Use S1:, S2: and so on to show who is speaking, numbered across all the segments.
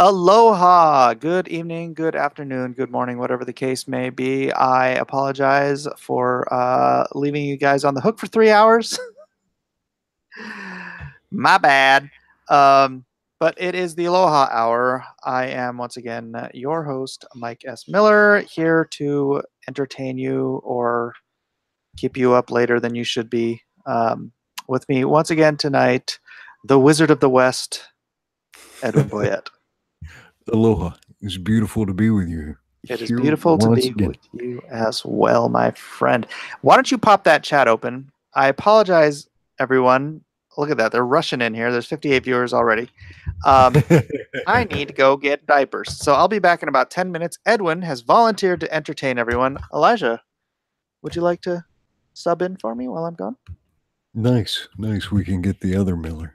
S1: Aloha! Good evening, good afternoon, good morning, whatever the case may be. I apologize for leaving you guys on the hook for 3 hours. My bad. But it is the Aloha Hour. I am once again your host, Mike S. Miller, here to entertain you or keep you up later than you should be. With me once again tonight, the Wizard of the West, Edwin Boyette.
S2: Aloha. It's beautiful to be with you.
S1: It is beautiful to be with you as well, my friend. Why don't you pop that chat open? I apologize, everyone. Look at that. They're rushing in here. There's 58 viewers already. I need to go get diapers. So I'll be back in about 10 minutes. Edwin has volunteered to entertain everyone. Elijah, would you like to sub in for me while I'm gone?
S2: Nice. We can get the other Miller.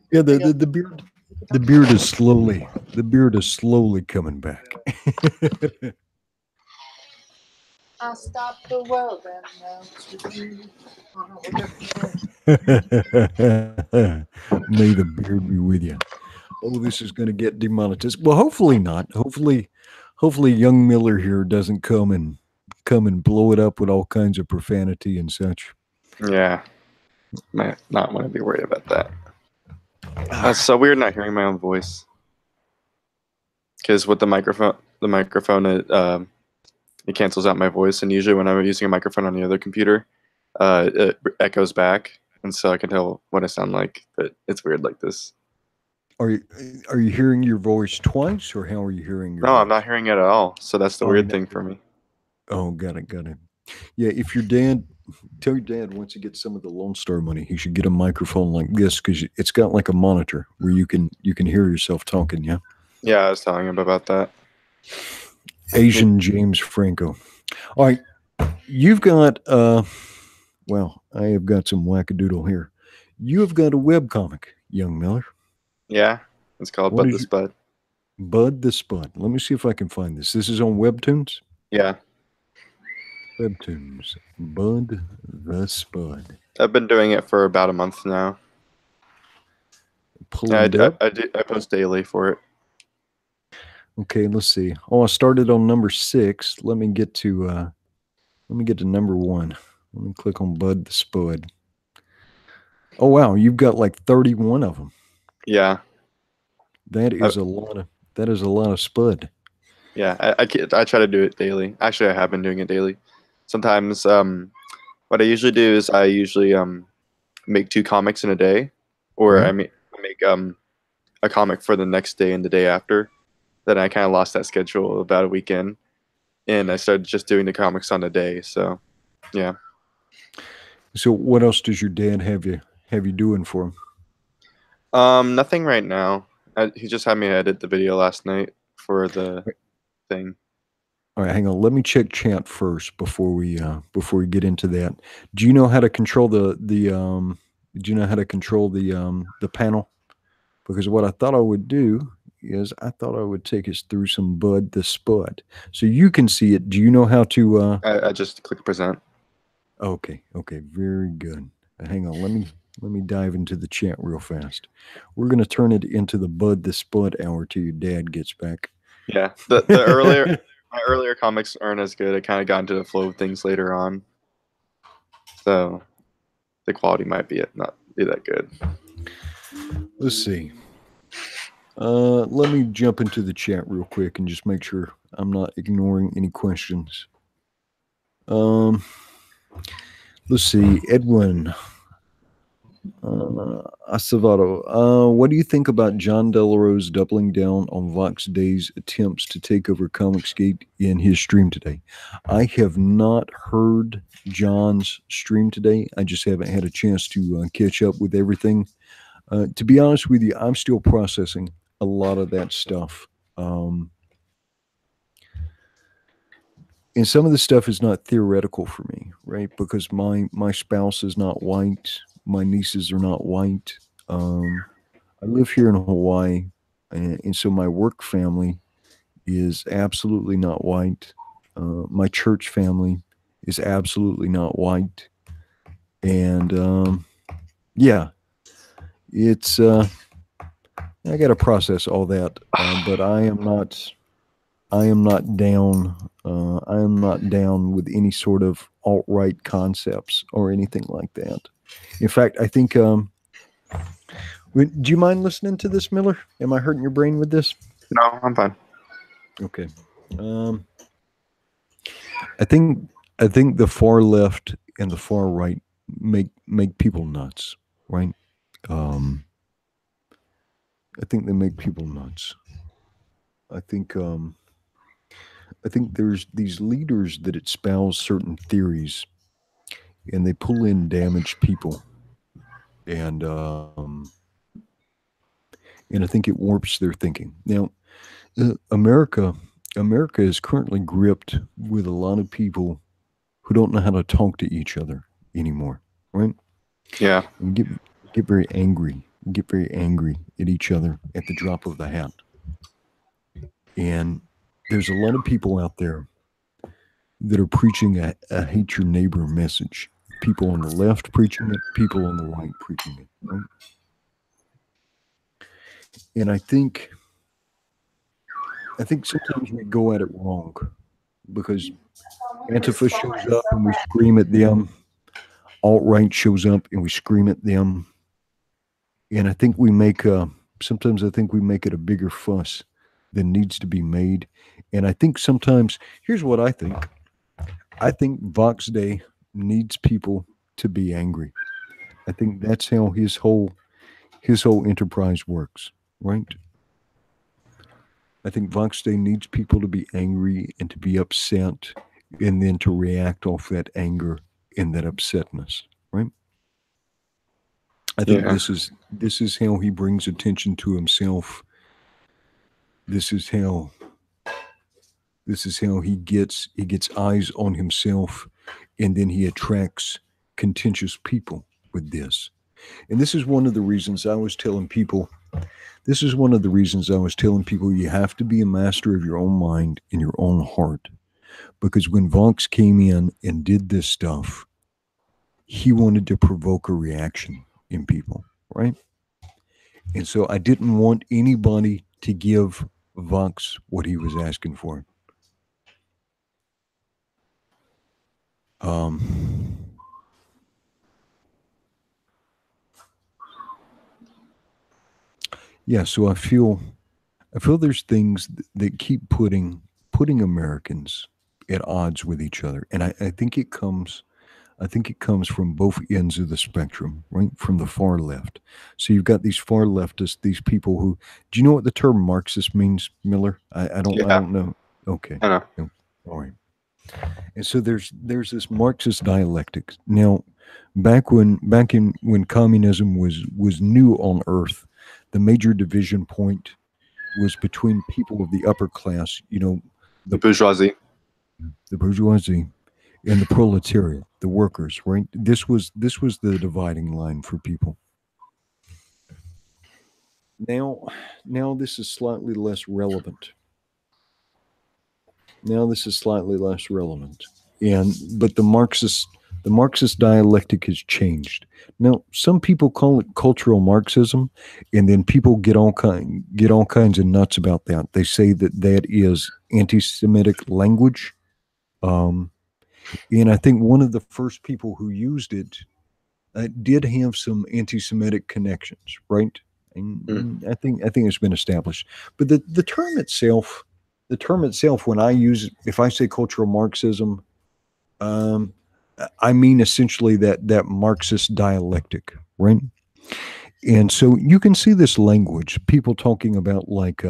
S2: Yeah, the beard. The beard is slowly coming back.
S3: I'll stop the world and
S2: May the beard be with you. Oh, this is going to get demonetized. Well, hopefully not. Hopefully, young Miller here doesn't come and blow it up with all kinds of profanity and such.
S4: Yeah, might not want to be worried about that. That's so weird not hearing my own voice. Because with the microphone it cancels out my voice, and usually when I'm using a microphone on the other computer, it echoes back, and so I can tell what I sound like. But it's weird like this.
S2: Are you hearing your voice twice, or how are you hearing your
S4: No,
S2: voice?
S4: I'm not hearing it at all. So that's the weird thing for me.
S2: Oh, got it. Yeah, if your dad, tell your dad once he gets some of the Lone Star money, he should get a microphone like this because it's got like a monitor where you can hear yourself talking. Yeah.
S4: Yeah, I was telling him about that.
S2: Asian James Franco. All right, you've got well, I have got some wackadoodle here. You have got a webcomic, young Miller.
S4: Yeah, it's called Bud the Spud.
S2: Bud the Spud. Let me see if I can find this. This is on Webtoons?
S4: Yeah.
S2: Webtoons. Bud the Spud.
S4: I've been doing it for about a month now. Yeah, I post daily for it.
S2: Okay, let's see. Oh, I started on number 6. Let me get to number 1. Let me click on Bud the Spud. Oh wow, you've got like 31 of them.
S4: Yeah.
S2: That is a lot of Spud.
S4: Yeah, I try to do it daily. Actually, I have been doing it daily. Sometimes what I usually do is I usually make 2 comics in a day, or I make a comic for the next day and the day after. Then I kind of lost that schedule about a week in, and I started just doing the comics on a day. So, yeah.
S2: So, what else does your dad have you doing for
S4: him? Nothing right now. He just had me edit the video last night for the thing.
S2: All right, hang on. Let me check chat first before we get into that. Do you know how to control the panel? Because what I thought I would do is I thought I would take us through some Bud the Spud, so you can see it. Do you know how to?
S4: I just click present.
S2: Okay, very good. Hang on. Let me dive into the chat real fast. We're gonna turn it into the Bud the Spud hour till your dad gets back.
S4: Yeah, the earlier. My earlier comics aren't as good. I kind of got into the flow of things later on. So the quality might not be that good.
S2: Let's see. Let me jump into the chat real quick and just make sure I'm not ignoring any questions. Let's see. Edwin Acevedo, what do you think about John Delarose doubling down on Vox Day's attempts to take over Comicsgate in his stream today? I have not heard John's stream today. I just haven't had a chance to catch up with everything. To be honest with you, I'm still processing a lot of that stuff. And some of the stuff is not theoretical for me, right? Because my spouse is not white. My nieces are not white. I live here in Hawaii, and so my work family is absolutely not white. My church family is absolutely not white. And yeah, it's I got to process all that, but I am not. I am not down. I am not down with any sort of alt-right concepts or anything like that. In fact, I think. Do you mind listening to this, Miller? Am I hurting your brain with this?
S4: No, I'm fine.
S2: Okay. I think the far left and the far right make people nuts, right? I think they make people nuts. I think there's these leaders that espouse certain theories, and they pull in damaged people, and I think it warps their thinking. Now, America is currently gripped with a lot of people who don't know how to talk to each other anymore, right?
S4: Yeah.
S2: And get very angry, at each other at the drop of the hat. And there's a lot of people out there that are preaching a hate your neighbor message. People on the left preaching it, people on the right preaching it, right? And I think sometimes we go at it wrong because Antifa shows up and we scream at them. Alt-right shows up and we scream at them. And I think we make sometimes I think we make it a bigger fuss than needs to be made. And I think sometimes, here's what I think. I think Vox Day needs people to be angry. I think that's how his whole enterprise works, right? I think Vox Day needs people to be angry and to be upset and then to react off that anger and that upsetness, right? I think this is how he brings attention to himself. This is how he gets eyes on himself, and then he attracts contentious people with this. And this is one of the reasons I was telling people. You have to be a master of your own mind and your own heart, because when Vox came in and did this stuff, he wanted to provoke a reaction in people, right? And so I didn't want anybody to give Vox what he was asking for. Yeah, so I feel there's things that keep putting Americans at odds with each other, and I think it comes from both ends of the spectrum, right? From the far left. So you've got these far leftists, these people who, do you know what the term Marxist means, Miller? I don't know. Okay.
S4: I know.
S2: All right. And so there's this Marxist dialectic. Now, back when communism was new on Earth, the major division point was between people of the upper class,
S4: the bourgeoisie,
S2: and the proletariat, the workers, right? This was the dividing line for people. Now this is slightly less relevant. But the Marxist dialectic has changed. Now, some people call it cultural Marxism, and then people get all kinds of nuts about that. They say that is anti-Semitic language. And I think one of the first people who used it did have some anti-Semitic connections, right? And I think it's been established. But the term itself, when I use it, if I say cultural Marxism, I mean essentially that Marxist dialectic, right? And so you can see this language, people talking about like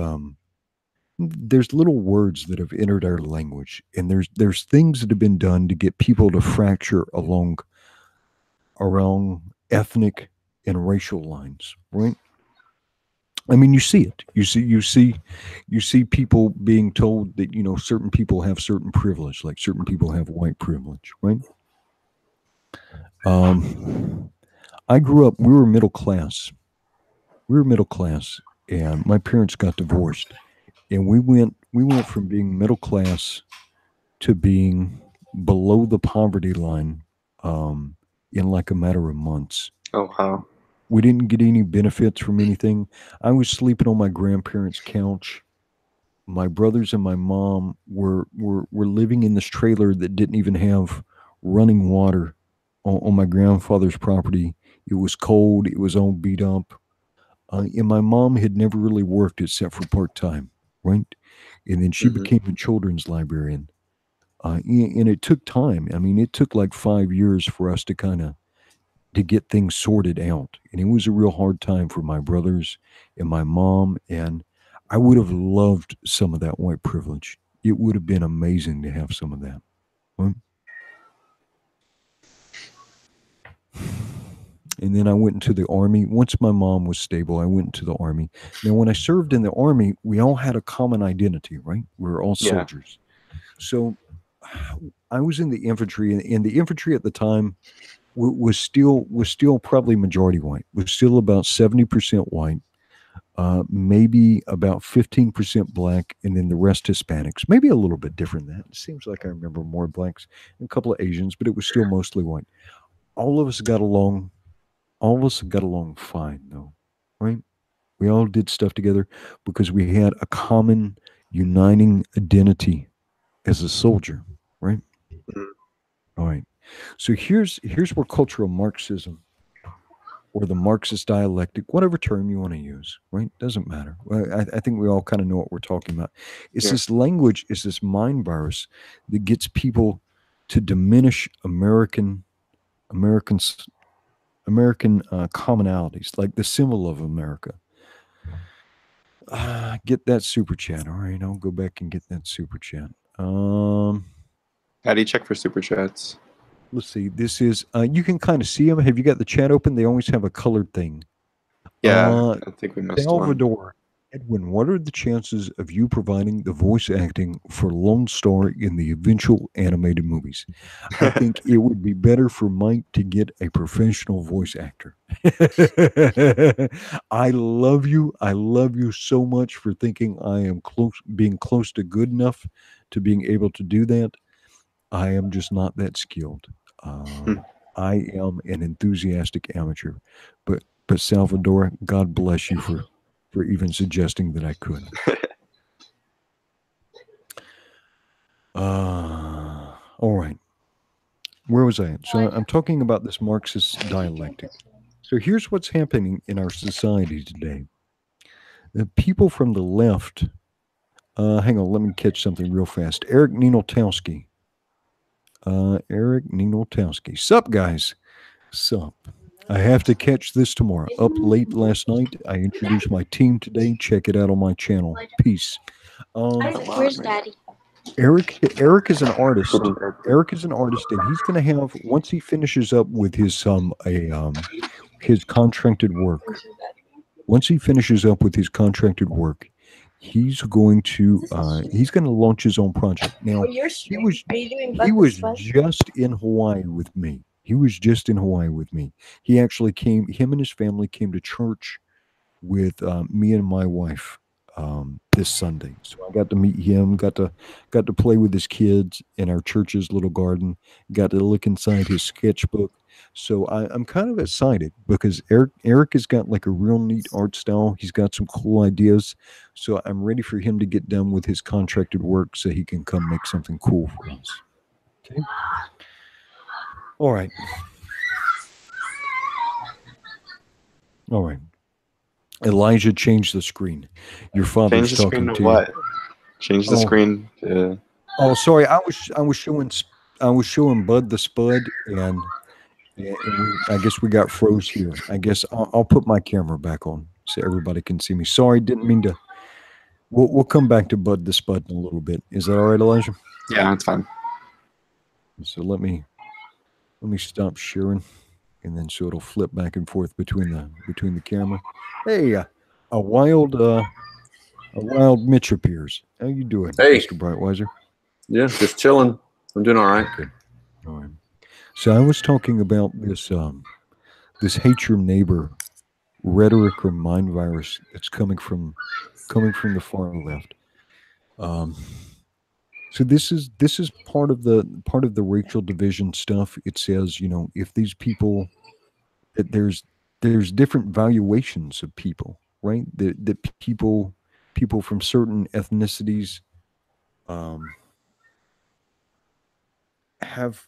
S2: there's little words that have entered our language, and there's things that have been done to get people to fracture around ethnic and racial lines, right? I mean, you see it. You see people being told that certain people have certain privilege, like certain people have white privilege, right? I grew up. We were middle class, and my parents got divorced. And we went from being middle class to being below the poverty line in like a matter of months.
S4: Oh, wow.
S2: We didn't get any benefits from anything. I was sleeping on my grandparents' couch. My brothers and my mom were living in this trailer that didn't even have running water on my grandfather's property. It was cold. It was all beat up. And my mom had never really worked except for part time, right? And then she
S4: Hmm.
S2: became a children's librarian. And it took time. I mean, it took like 5 years for us to kind of to get things sorted out. And it was a real hard time for my brothers and my mom. And I would have loved some of that white privilege. It would have been amazing to have some of that. Right? And then I went into the army. Once my mom was stable, I went into the army. Now, when I served in the army, we all had a common identity, right? We were all
S4: Yeah.
S2: soldiers. So I was in the infantry, and the infantry at the time was still probably majority white. Was still about 70% white, maybe about 15% black, and then the rest Hispanics. Maybe a little bit different than that. It seems like I remember more blacks and a couple of Asians, but it was still mostly white. All of us got along. All of us got along fine, though, right? We all did stuff together because we had a common uniting identity as a soldier, right?
S4: Mhm.
S2: All right. So here's where cultural Marxism or the Marxist dialectic, whatever term you want to use, right? Doesn't matter. I think we all kind of know what we're talking about. It's
S4: Yeah.
S2: this language, it's this mind virus that gets people to diminish Americans, American commonalities, like the symbol of America. Get that super chat. All right, I'll go back and get that super chat.
S4: How do you check for super chats?
S2: Let's see. This is you can kind of see them. Have you got the chat open? They always have a colored thing.
S4: Yeah, I think we missed one.
S2: Salvador, Edwin, what are the chances of you providing the voice acting for Lone Star in the eventual animated movies? I think it would be better for Mike to get a professional voice actor. I love you. I love you so much for thinking I am being close to good enough to being able to do that. I am just not that skilled. I am an enthusiastic amateur, but Salvador, God bless you for even suggesting that I could. All right. Where was I at? So I'm talking about this Marxist dialectic. So here's what's happening in our society today. The people from the left, hang on, let me catch something real fast. Eric Ninotowski. Eric Ninotowski. Sup, guys? Sup? I have to catch this tomorrow. Up late last night. I introduced my team today. Check it out on my channel. Peace.
S3: Where's Daddy?
S2: Eric is an artist. Eric is an artist, and he's going to have, once he finishes up with his contracted work. Once he finishes up with his contracted work, he's going to launch his own project. Now he was just in Hawaii with me. He was just in Hawaii with me. He actually came. Him and his family came to church with me and my wife this Sunday. So I got to meet him. Got to play with his kids in our church's little garden. Got to look inside his sketchbook. So I'm kind of excited because Eric has got like a real neat art style. He's got some cool ideas. So I'm ready for him to get done with his contracted work so he can come make something cool for us. Okay. All right. All right. Elijah, change the screen. Your father's talking to
S4: what?
S2: you.
S4: Change the screen to...
S2: Oh, sorry. I was showing Bud the Spud, and I guess we got froze here. I guess I'll put my camera back on so everybody can see me. Sorry, didn't mean to. We'll come back to Bud the Spud in a little bit. Is that all right, Elijah?
S4: Yeah, that's fine.
S2: So let me stop sharing, and then so it'll flip back and forth between the camera. Hey, a wild Mitch appears. How you doing,
S5: Hey.
S2: Mr. Brightweiser?
S5: Yeah, just chilling. I'm doing all right.
S2: Good. All right. So I was talking about this hate your neighbor rhetoric or mind virus that's coming from the far left. So this is part of the racial division stuff. It says, if these people, that there's there's different valuations of people, right? That people from certain ethnicities have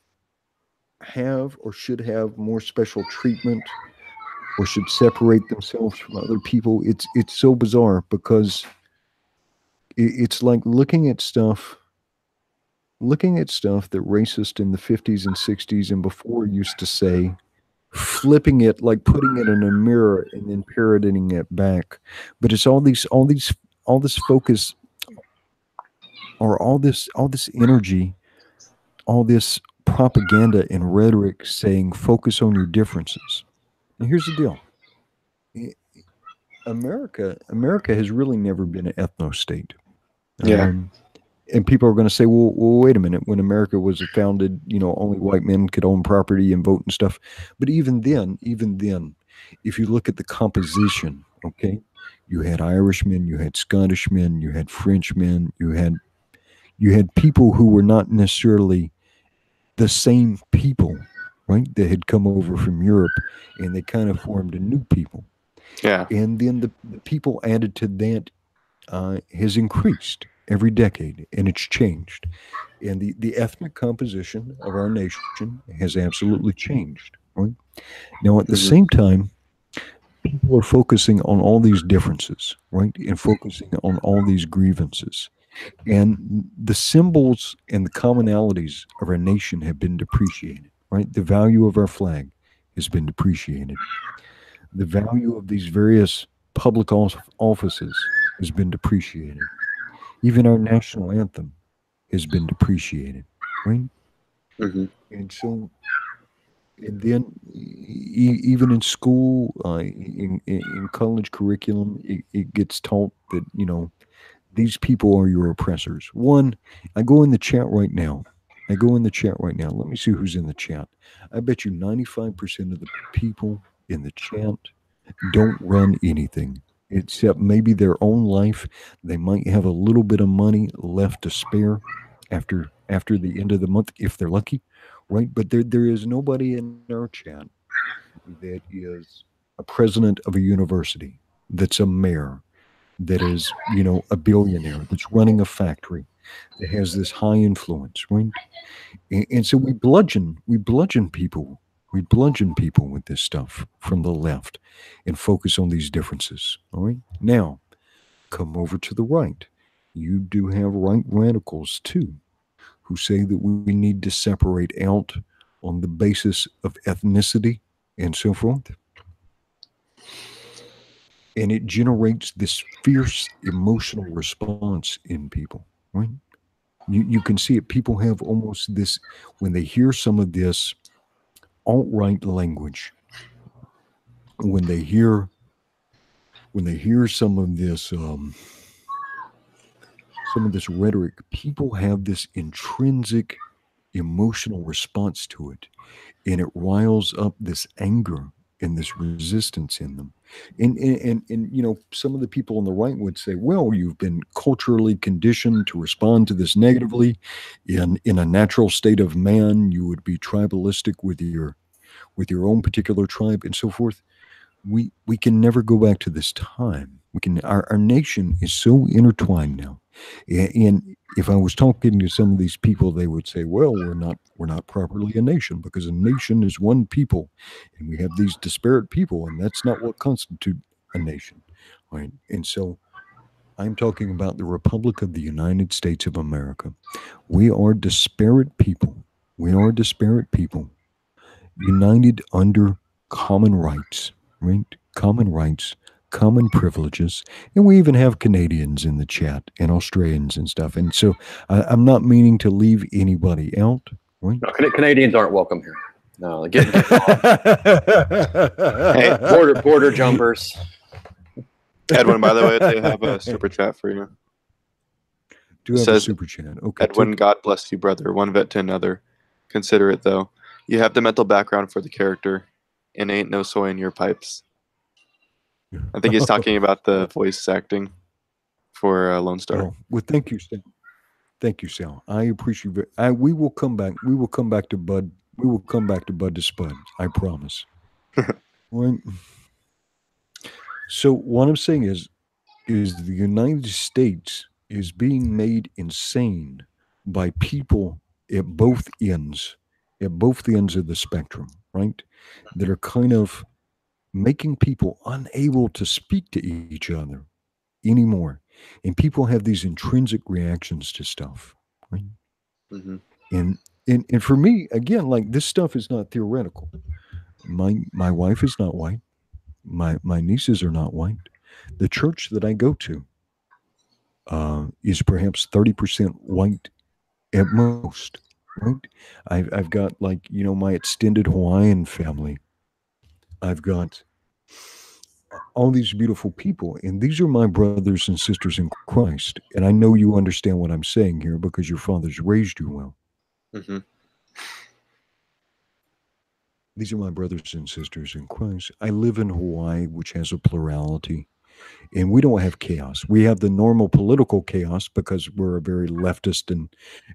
S2: or should have more special treatment or should separate themselves from other people. It's so bizarre because it's like looking at stuff that racists in the 50s and 60s and before used to say, flipping it, like putting it in a mirror and then parroting it back. But it's all this focus, or all this energy, all this propaganda and rhetoric saying focus on your differences. And here's the deal. America has really never been an ethno state.
S4: Yeah.
S2: And people are going to say, well, wait a minute. When America was founded, only white men could own property and vote and stuff. But even then, if you look at the composition, okay, you had Irishmen, you had Scottishmen, you had Frenchmen, you had people who were not necessarily the same people, right? That had come over from Europe, and they kind of formed a new people.
S4: Yeah.
S2: And then the people added to that has increased every decade, and it's changed. And the ethnic composition of our nation has absolutely changed, right? Now, at the same time, people are focusing on all these differences, right? And focusing on all these grievances. And the symbols and the commonalities of our nation have been depreciated, right? The value of our flag has been depreciated. The value of these various public offices has been depreciated. Even our national anthem has been depreciated, right? And so, and then even in school, in college curriculum, it gets taught that, these people are your oppressors. One, I go in the chat right now. Let me see who's in the chat. I bet you 95% of the people in the chat don't run anything except maybe their own life. They might have a little bit of money left to spare after the end of the month if they're lucky, right? But there is nobody in our chat that is a president of a university, that's a mayor, that is, a billionaire, that's running a factory, that has this high influence, right? And so we bludgeon people. We bludgeon people with this stuff from the left and focus on these differences. All right. Now, come over to the right. You do have right radicals too, who say that we need to separate out on the basis of ethnicity and so forth. And it generates this fierce emotional response in people, right? You can see it. People have almost this, when they hear some of this alt-right language, when they hear some of this rhetoric, people have this intrinsic emotional response to it, and it riles up this anger and this resistance in them. And some of the people on the right would say, well, you've been culturally conditioned to respond to this negatively. In a natural state of man, you would be tribalistic with your own particular tribe and so forth. We can never go back to this time. Our nation is so intertwined now. And if I was talking to some of these people, they would say, well, we're not properly a nation, because a nation is one people, and we have these disparate people, and that's not what constitutes a nation, right? And so I'm talking about the Republic of the United States of America. We are disparate people. United under common rights, right? Common rights, common privileges, and we even have Canadians in the chat and Australians and stuff. And so I'm not meaning to leave anybody out, right?
S5: No, Canadians aren't welcome here. No, get
S4: Hey,
S5: border jumpers.
S4: Edwin, by the way, they have a super chat for you.
S2: Do have a super chat. Okay.
S4: Edwin, God bless you, brother. One vet to another. Consider it, though. You have the mental background for the character, and ain't no soy in your pipes. I think he's talking about the voice acting for Lone Star.
S2: Oh, well, thank you, Sal. Thank you, Sal. I appreciate it. We will come back. We will come back to Bud. We will come back to Bud to Spud. I promise. Right. So what I'm saying is the United States is being made insane by people at both ends of the spectrum, right? That are kind of making people unable to speak to each other anymore. And people have these intrinsic reactions to stuff, right?
S4: Mm-hmm.
S2: And and for me, again, like this stuff is not theoretical. My wife is not white. My nieces are not white. The church that I go to is perhaps 30% white at most, right? I've got, like, my extended Hawaiian family. I've got all these beautiful people, and these are my brothers and sisters in Christ. And I know you understand what I'm saying here because your fathers raised you well.
S4: Mm-hmm.
S2: These are my brothers and sisters in Christ. I live in Hawaii, which has a plurality, and we don't have chaos. We have the normal political chaos because we're a very leftist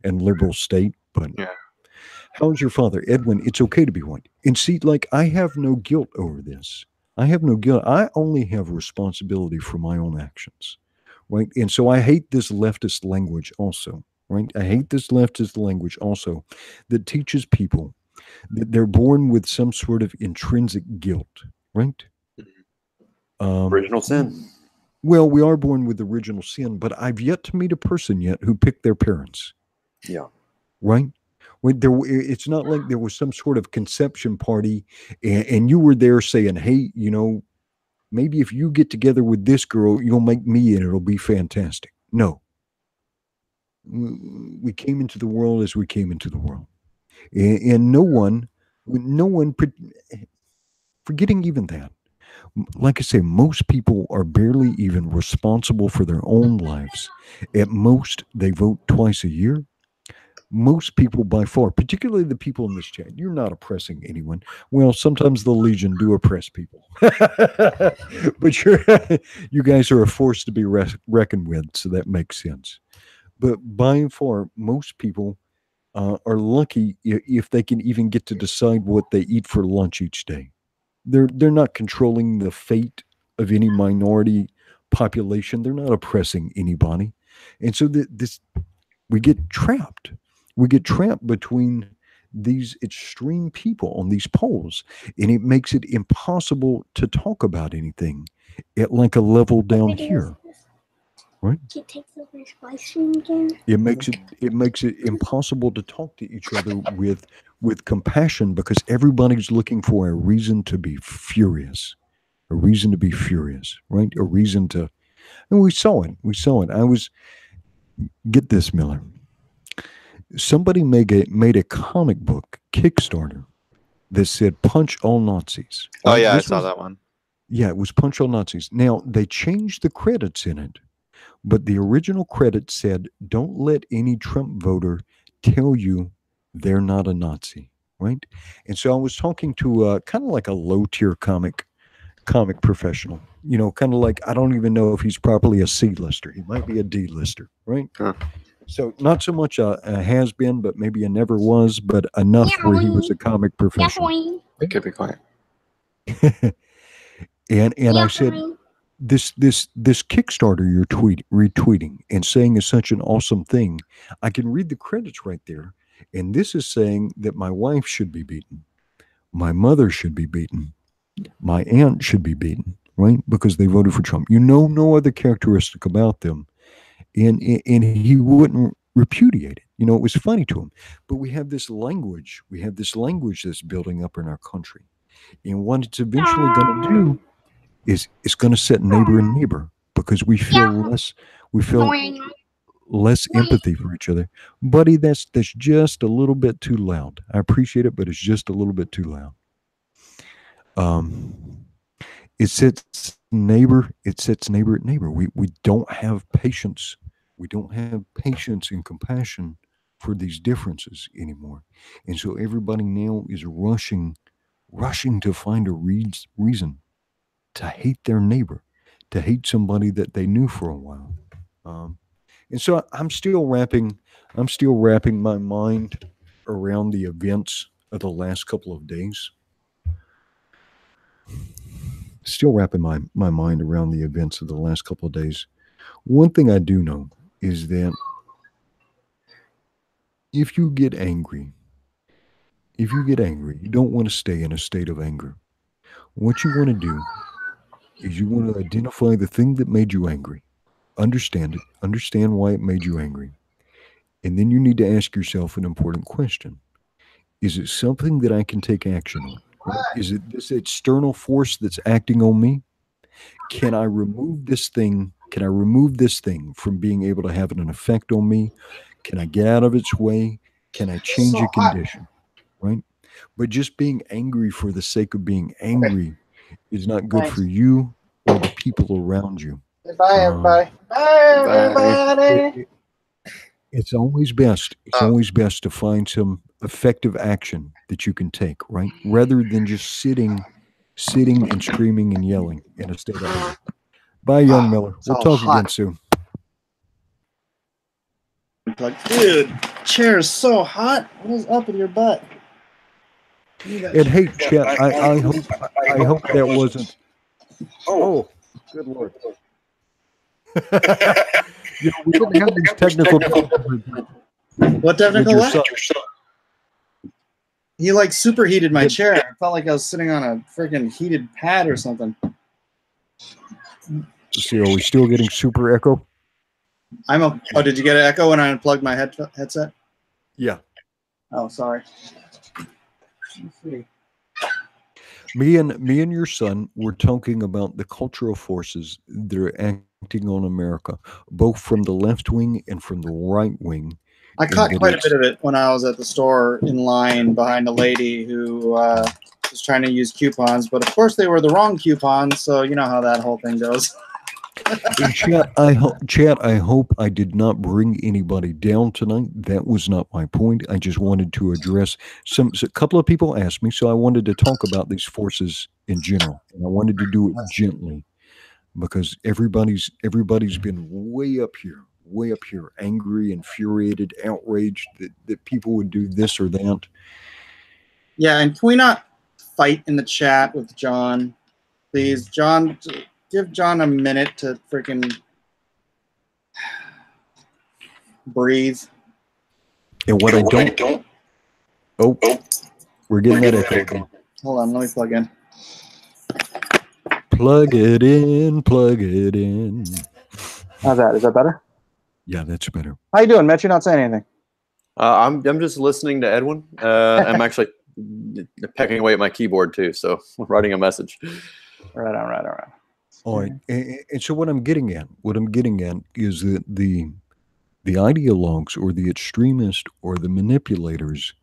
S2: and liberal state. But
S4: Yeah.
S2: how's your father, Edwin? It's okay to be white. And see, like, I have no guilt over this. I have no guilt. I only have responsibility for my own actions, right? And so I hate this leftist language also, right? I hate this leftist language also that teaches people that they're born with some sort of intrinsic guilt, right?
S5: Original sin.
S2: Well, we are born with original sin, but I've yet to meet a person yet who picked their parents.
S5: Yeah.
S2: Right? It's not like there was some sort of conception party and you were there saying, hey, maybe if you get together with this girl, you'll make me and it'll be fantastic. No. We came into the world as we came into the world. And no one, forgetting even that, like I say, most people are barely even responsible for their own lives. At most, they vote twice a year. Most people, by far, particularly the people in this chat, you're not oppressing anyone. Well, sometimes the Legion do oppress people, but you guys are a force to be reckoned with, so that makes sense. But by far, most people are lucky if they can even get to decide what they eat for lunch each day. They're not controlling the fate of any minority population. They're not oppressing anybody, and so this we get trapped. We get trapped between these extreme people on these poles, and it makes it impossible to talk about anything at like a level down here. Right?
S3: She takes over his live stream again.
S2: It makes it impossible to talk to each other with compassion because everybody's looking for a reason to be furious. A reason to be furious, right? A reason to, and we saw it. Get this, Miller. Somebody made a comic book Kickstarter that said "Punch All Nazis."
S4: Oh
S2: Right?
S4: yeah, I
S2: This
S4: saw
S2: was-
S4: that one.
S2: Yeah, it was "Punch All Nazis." Now they changed the credits in it, but the original credit said, "Don't let any Trump voter tell you they're not a Nazi." Right? And so I was talking to kind of like a low tier comic professional. Kind of like, I don't even know if he's properly a C-lister. He might be a D-lister, right?
S4: Huh.
S2: So not so much a has been, but maybe a never was, but enough where he was a comic professional.
S3: Yahoing.
S4: Okay, be quiet.
S2: And I said, this Kickstarter you're retweeting and saying is such an awesome thing. I can read the credits right there, and this is saying that my wife should be beaten, my mother should be beaten, my aunt should be beaten, right? Because they voted for Trump. No other characteristic about them. And he wouldn't repudiate it. It was funny to him. But we have this language. That's building up in our country. And what it's eventually going to do is it's going to set neighbor and neighbor because we feel less empathy for each other. Buddy, that's just a little bit too loud. I appreciate it, but it's just a little bit too loud. It sets neighbor at neighbor. We don't have patience. We don't have patience and compassion for these differences anymore. And so everybody now is rushing to find a reason to hate their neighbor, to hate somebody that they knew for a while. And so I'm still wrapping my mind around the events of the last couple of days. still wrapping my mind around the events of the last couple of days. One thing I do know is that if you get angry, you don't want to stay in a state of anger. What you want to do is you want to identify the thing that made you angry, understand it, understand why it made you angry. And then you need to ask yourself an important question. Is it something that I can take action on? Right? Is it this external force that's acting on me? Can I remove this thing? Can I remove this thing from being able to have an effect on me? Can I get out of its way? Can I change a condition? Right? But just being angry for the sake of being angry is not good for you or the people around you.
S1: Bye, everybody. Bye, everybody.
S2: It's always best. It's always best to find some effective action that you can take, right? Rather than just sitting and screaming and yelling in a state of anger. Bye, young Miller. We'll talk again soon.
S1: Dude, chair is so hot. What is up with your butt?
S2: And hey, Chet, I hope that wasn't. Oh, good Lord. You know, we didn't have these technical difficulties.
S1: What technical what? He like superheated my chair. I felt like I was sitting on a freaking heated pad or something.
S2: Let's see, are we still getting super echo?
S1: Oh, did you get an echo when I unplugged my headset?
S2: Yeah.
S1: Oh, sorry. Let's see.
S2: Me and your son were talking about the cultural forces that are acting on America, both from the left wing and from the right wing.
S1: I caught quite a bit of it when I was at the store in line behind a lady who was trying to use coupons, but of course they were the wrong coupons, so you know how that whole thing goes.
S2: Chat, I hope I did not bring anybody down tonight. That was not my point. I just wanted to address a couple of people asked me, so I wanted to talk about these forces in general. And I wanted to do it gently because everybody's been way up here, angry, infuriated, outraged that people would do this or that.
S1: Yeah, and can we not fight in the chat with John? Please, John, give John a minute to freaking breathe.
S2: And what I don't. Oh, we're getting that echo.
S1: Hold on, let me plug in.
S2: Plug it in, plug it in.
S1: How's that? Is that better?
S2: Yeah, that's better.
S1: How you doing, Mitch? You're not saying anything.
S4: I'm just listening to Edwin. I'm actually pecking away at my keyboard too, so I'm writing a message.
S1: Right on.
S2: All right, and so what I'm getting at is that the ideologues or the extremists or the manipulators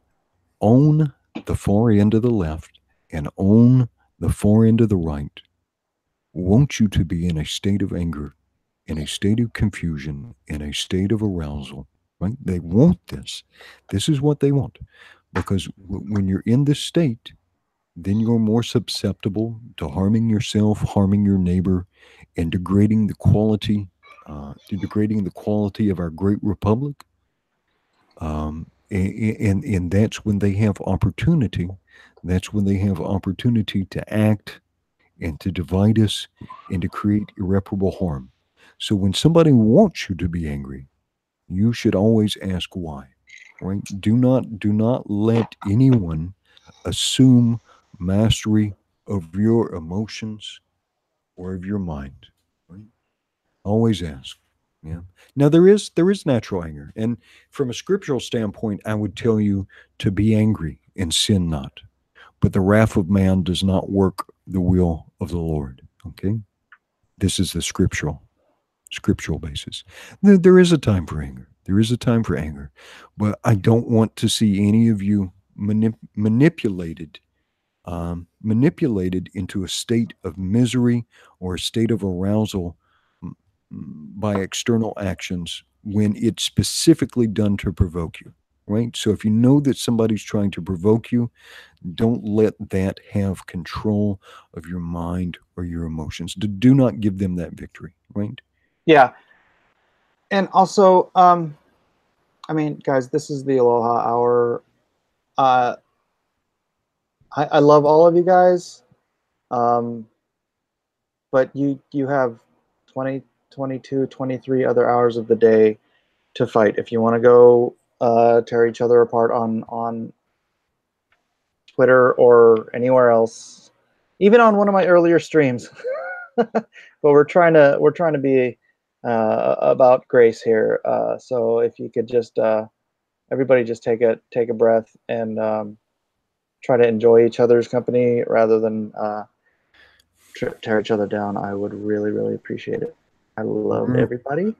S2: own the far end of the left and own the far end of the right. Want you to be in a state of anger, in a state of confusion, in a state of arousal, right? They want this. This is what they want. Because when you're in this state, then you're more susceptible to harming yourself, harming your neighbor, and degrading the quality of our great republic. And that's when they have opportunity. That's when they have opportunity to act and to divide us and to create irreparable harm. So when somebody wants you to be angry, you should always ask why, right? Do not let anyone assume mastery of your emotions or of your mind, right? Always ask. Yeah. Now there is natural anger, and from a scriptural standpoint, I would tell you to be angry and sin not. But the wrath of man does not work the will of the Lord. Okay? This is the scriptural basis. There is a time for anger. There is a time for anger. But I don't want to see any of you manipulated into a state of misery or a state of arousal by external actions when it's specifically done to provoke you, right? So if you know that somebody's trying to provoke you, don't let that have control of your mind or your emotions. Do not give them that victory, right?
S1: Yeah. And also, I mean, guys, this is the Aloha Hour. I love all of you guys. but you have 20, 22, 23 other hours of the day to fight. If you want to go tear each other apart on Twitter or anywhere else, even on one of my earlier streams. But we're trying to be about grace here. So if you could just everybody just take a breath and try to enjoy each other's company rather than tear each other down, I would really appreciate it. I love everybody.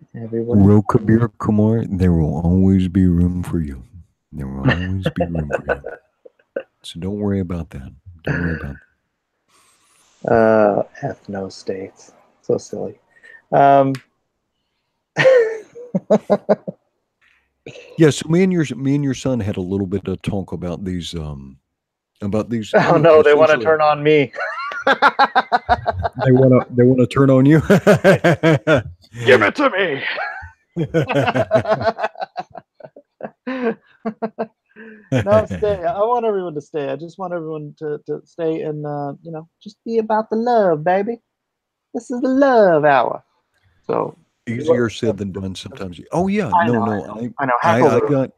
S2: Kabir Kumar, there will always be room for you. There will always be room for you. So don't worry about that. Don't worry about
S1: that. Ethno states. So silly.
S2: Yeah, so me and your son had a little bit of talk about these
S1: Oh no, they want to turn on me.
S2: They want to turn on you.
S1: Give it to me. No, stay. I want everyone to stay. I just want everyone to stay and just be about the love, baby. This is the love hour. So
S2: easier said than done sometimes. Oh yeah,
S1: I know.
S2: I got.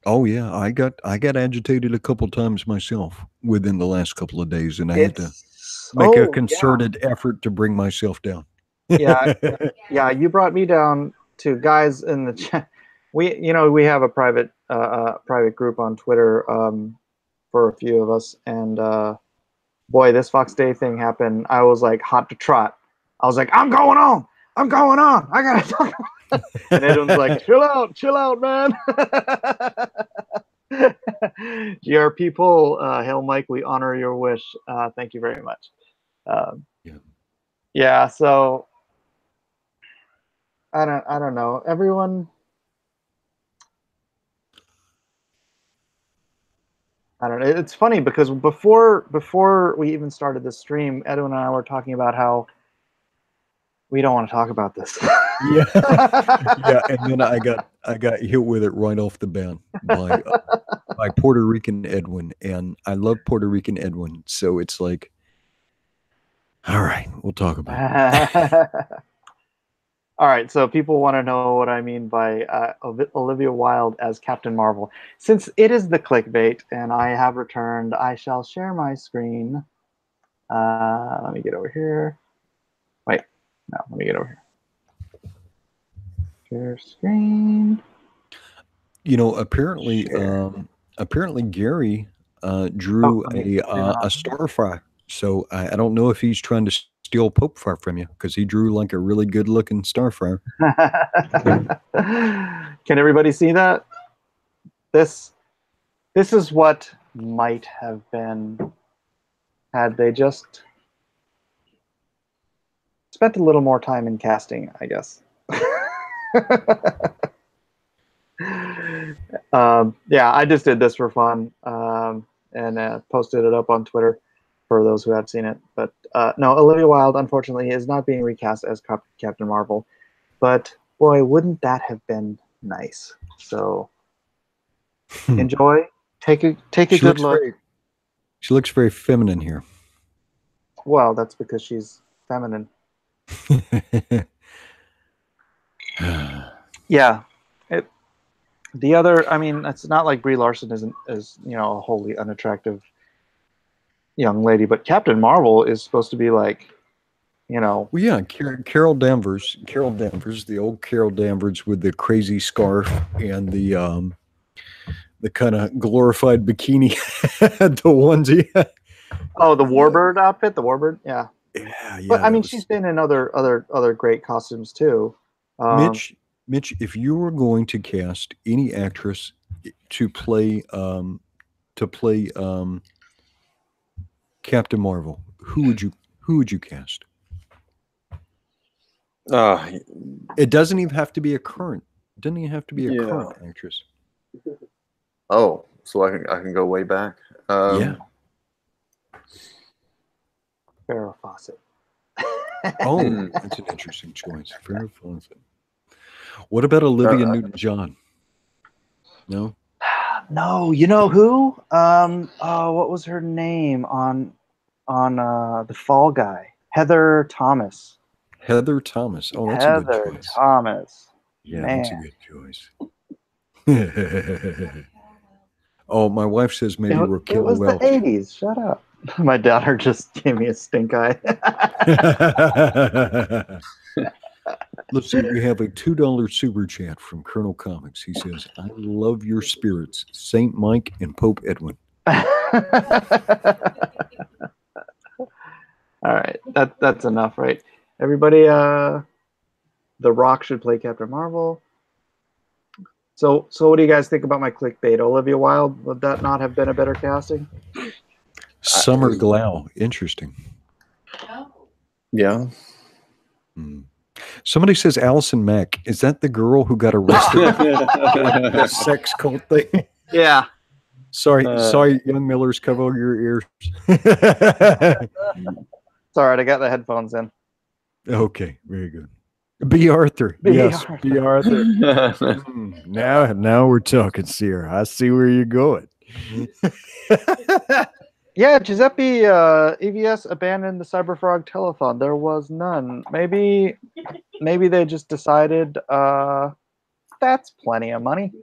S2: Oh yeah, I got agitated a couple times myself within the last couple of days, and I had to make a concerted effort to bring myself down.
S1: Yeah, you brought me down to guys in the chat. We have a private group on Twitter for a few of us, and boy, this Fox Day thing happened. I was like hot to trot. I was like, I'm going on. I gotta talk. And everyone's like, chill out, man. GRP poll, Hail Mike, we honor your wish. Thank you very much. Yeah, so I don't know. Everyone, I don't know. It's funny because before we even started this stream, Edwin and I were talking about how we don't want to talk about this.
S2: Yeah, and then I got hit with it right off the bat by Puerto Rican Edwin, and I love Puerto Rican Edwin, so it's like, all right, we'll talk about it.
S1: All right, so people want to know what I mean by Olivia Wilde as Captain Marvel. Since it is the clickbait and I have returned, I shall share my screen. Let me get over here. Wait, no, let me get over here. Share screen.
S2: Apparently Gary drew a starfire. So I don't know if he's trying to steal Pope Fire from you, because he drew like a really good looking starfire.
S1: Can everybody see that? This is what might have been had they just spent a little more time in casting, I guess. Yeah, I just did this for fun and posted it up on Twitter for those who have seen it. But no, Olivia Wilde, unfortunately, is not being recast as Captain Marvel. But boy, wouldn't that have been nice? So enjoy. Take a good look.
S2: She looks very feminine here.
S1: Well, that's because she's feminine. Yeah. The other, I mean, it's not like Brie Larson is a wholly unattractive young lady, but Captain Marvel is supposed to be like,
S2: Well, yeah, Carol Danvers, the old Carol Danvers with the crazy scarf and the kind of glorified bikini, the onesie.
S1: Oh, the Warbird outfit, the Warbird, yeah.
S2: Yeah.
S1: But I mean, she's been in other great costumes too.
S2: Mitch, if you were going to cast any actress to play Captain Marvel, who would you cast? It doesn't even have to be a current. It doesn't even have to be a current actress.
S5: Oh, so I can go way back.
S2: Yeah.
S1: Farrah Fawcett.
S2: Oh, that's an interesting choice. Farrah Fawcett. What about Olivia Newton-John? No.
S1: No, you know who? What was her name on the Fall Guy? Heather Thomas.
S2: Heather Thomas. Oh, that's a good
S1: Heather
S2: choice.
S1: Thomas.
S2: Yeah,
S1: Man.
S2: that's a good choice. Oh, my wife says maybe
S1: It
S2: Raquel
S1: was
S2: Welch.
S1: the 80s. Shut up. My daughter just gave me a stink eye.
S2: Let's see. We have a $2 super chat from Colonel Comics. He says, "I love your spirits, Saint Mike and Pope Edwin."
S1: All right, that's enough, right? Everybody, The Rock should play Captain Marvel. So what do you guys think about my clickbait? Olivia Wilde, would that not have been a better casting?
S2: Summer Glau. Interesting.
S5: Yeah.
S2: Somebody says Allison Mack. Is that the girl who got arrested? The sex cult thing?
S1: Yeah.
S2: Sorry, young Millers, cover your ears.
S1: It's all right. I got the headphones in.
S2: Okay, very good. B. Arthur.
S1: B.
S2: Yes,
S1: Arthur.
S2: B. Arthur. Now we're talking, Sierra. I see where you're going.
S1: Yeah, Giuseppe EVS abandoned the Cyberfrog telethon. There was none. Maybe they just decided that's plenty of money.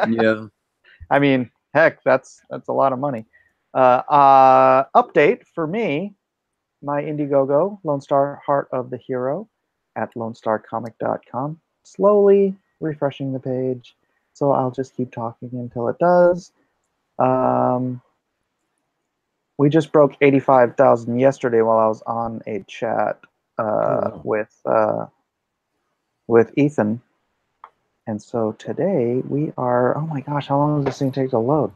S5: Yeah.
S1: I mean, heck, that's a lot of money. Update for me, my Indiegogo, Lone Star Heart of the Hero at lonestarcomic.com. Slowly refreshing the page, so I'll just keep talking until it does. We just broke 85,000 yesterday while I was on a chat with Ethan. And so today we are, oh my gosh, how long does this thing take to load?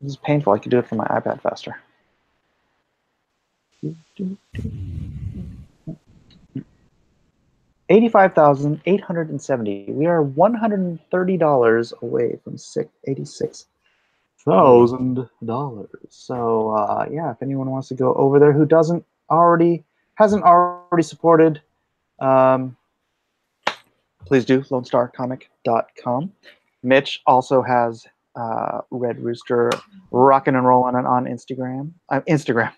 S1: This is painful. I could do it from my iPad faster. 85,870. We are $130 away from $86,000. So yeah, if anyone wants to go over there who hasn't already supported, please do. LoneStarComic.com. Mitch also has Red Rooster rocking and rolling on Instagram. Indiegogo.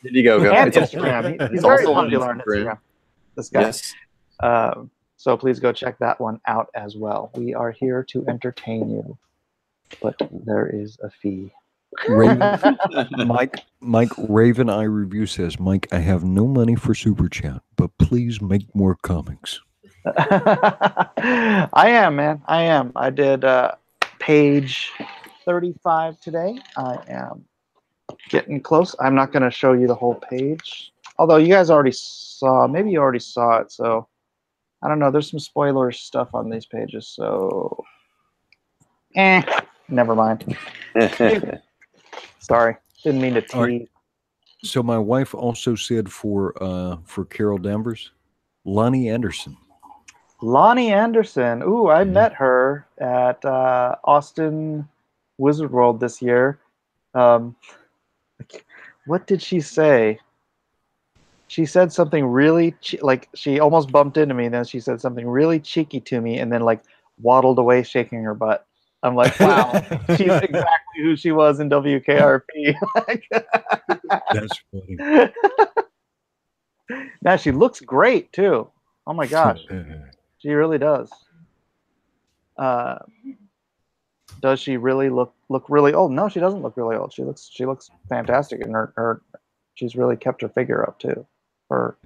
S5: Indiegogo.
S1: And
S5: It's
S1: Instagram. He's
S5: it's
S1: very
S5: also on
S1: popular on
S5: Instagram.
S1: Instagram. This guy.
S5: Yes.
S1: So please go check that one out as well. We are here to entertain you, but there is a fee.
S2: Raven, Mike Raven Eye Review says, "Mike, I have no money for Super Chat, but please make more comics."
S1: I am, man. I am. I did page 35 today. I am getting close. I'm not going to show you the whole page, although you guys already saw. Maybe you already saw it. So I don't know. There's some spoiler stuff on these pages. So, never mind. Sorry, didn't mean to tease.
S2: Right. So my wife also said for Carol Danvers, Lonnie Anderson.
S1: Lonnie Anderson. Ooh, I met her at Austin Wizard World this year. What did she say? She said something really like she almost bumped into me, and then she said something really cheeky to me, and then like waddled away shaking her butt. I'm like, wow, she's exactly who she was in WKRP.
S2: That's funny.
S1: Now she looks great too. Oh my gosh, she really does. Does she really look really old? No, she doesn't look really old. She looks fantastic, and her she's really kept her figure up too, for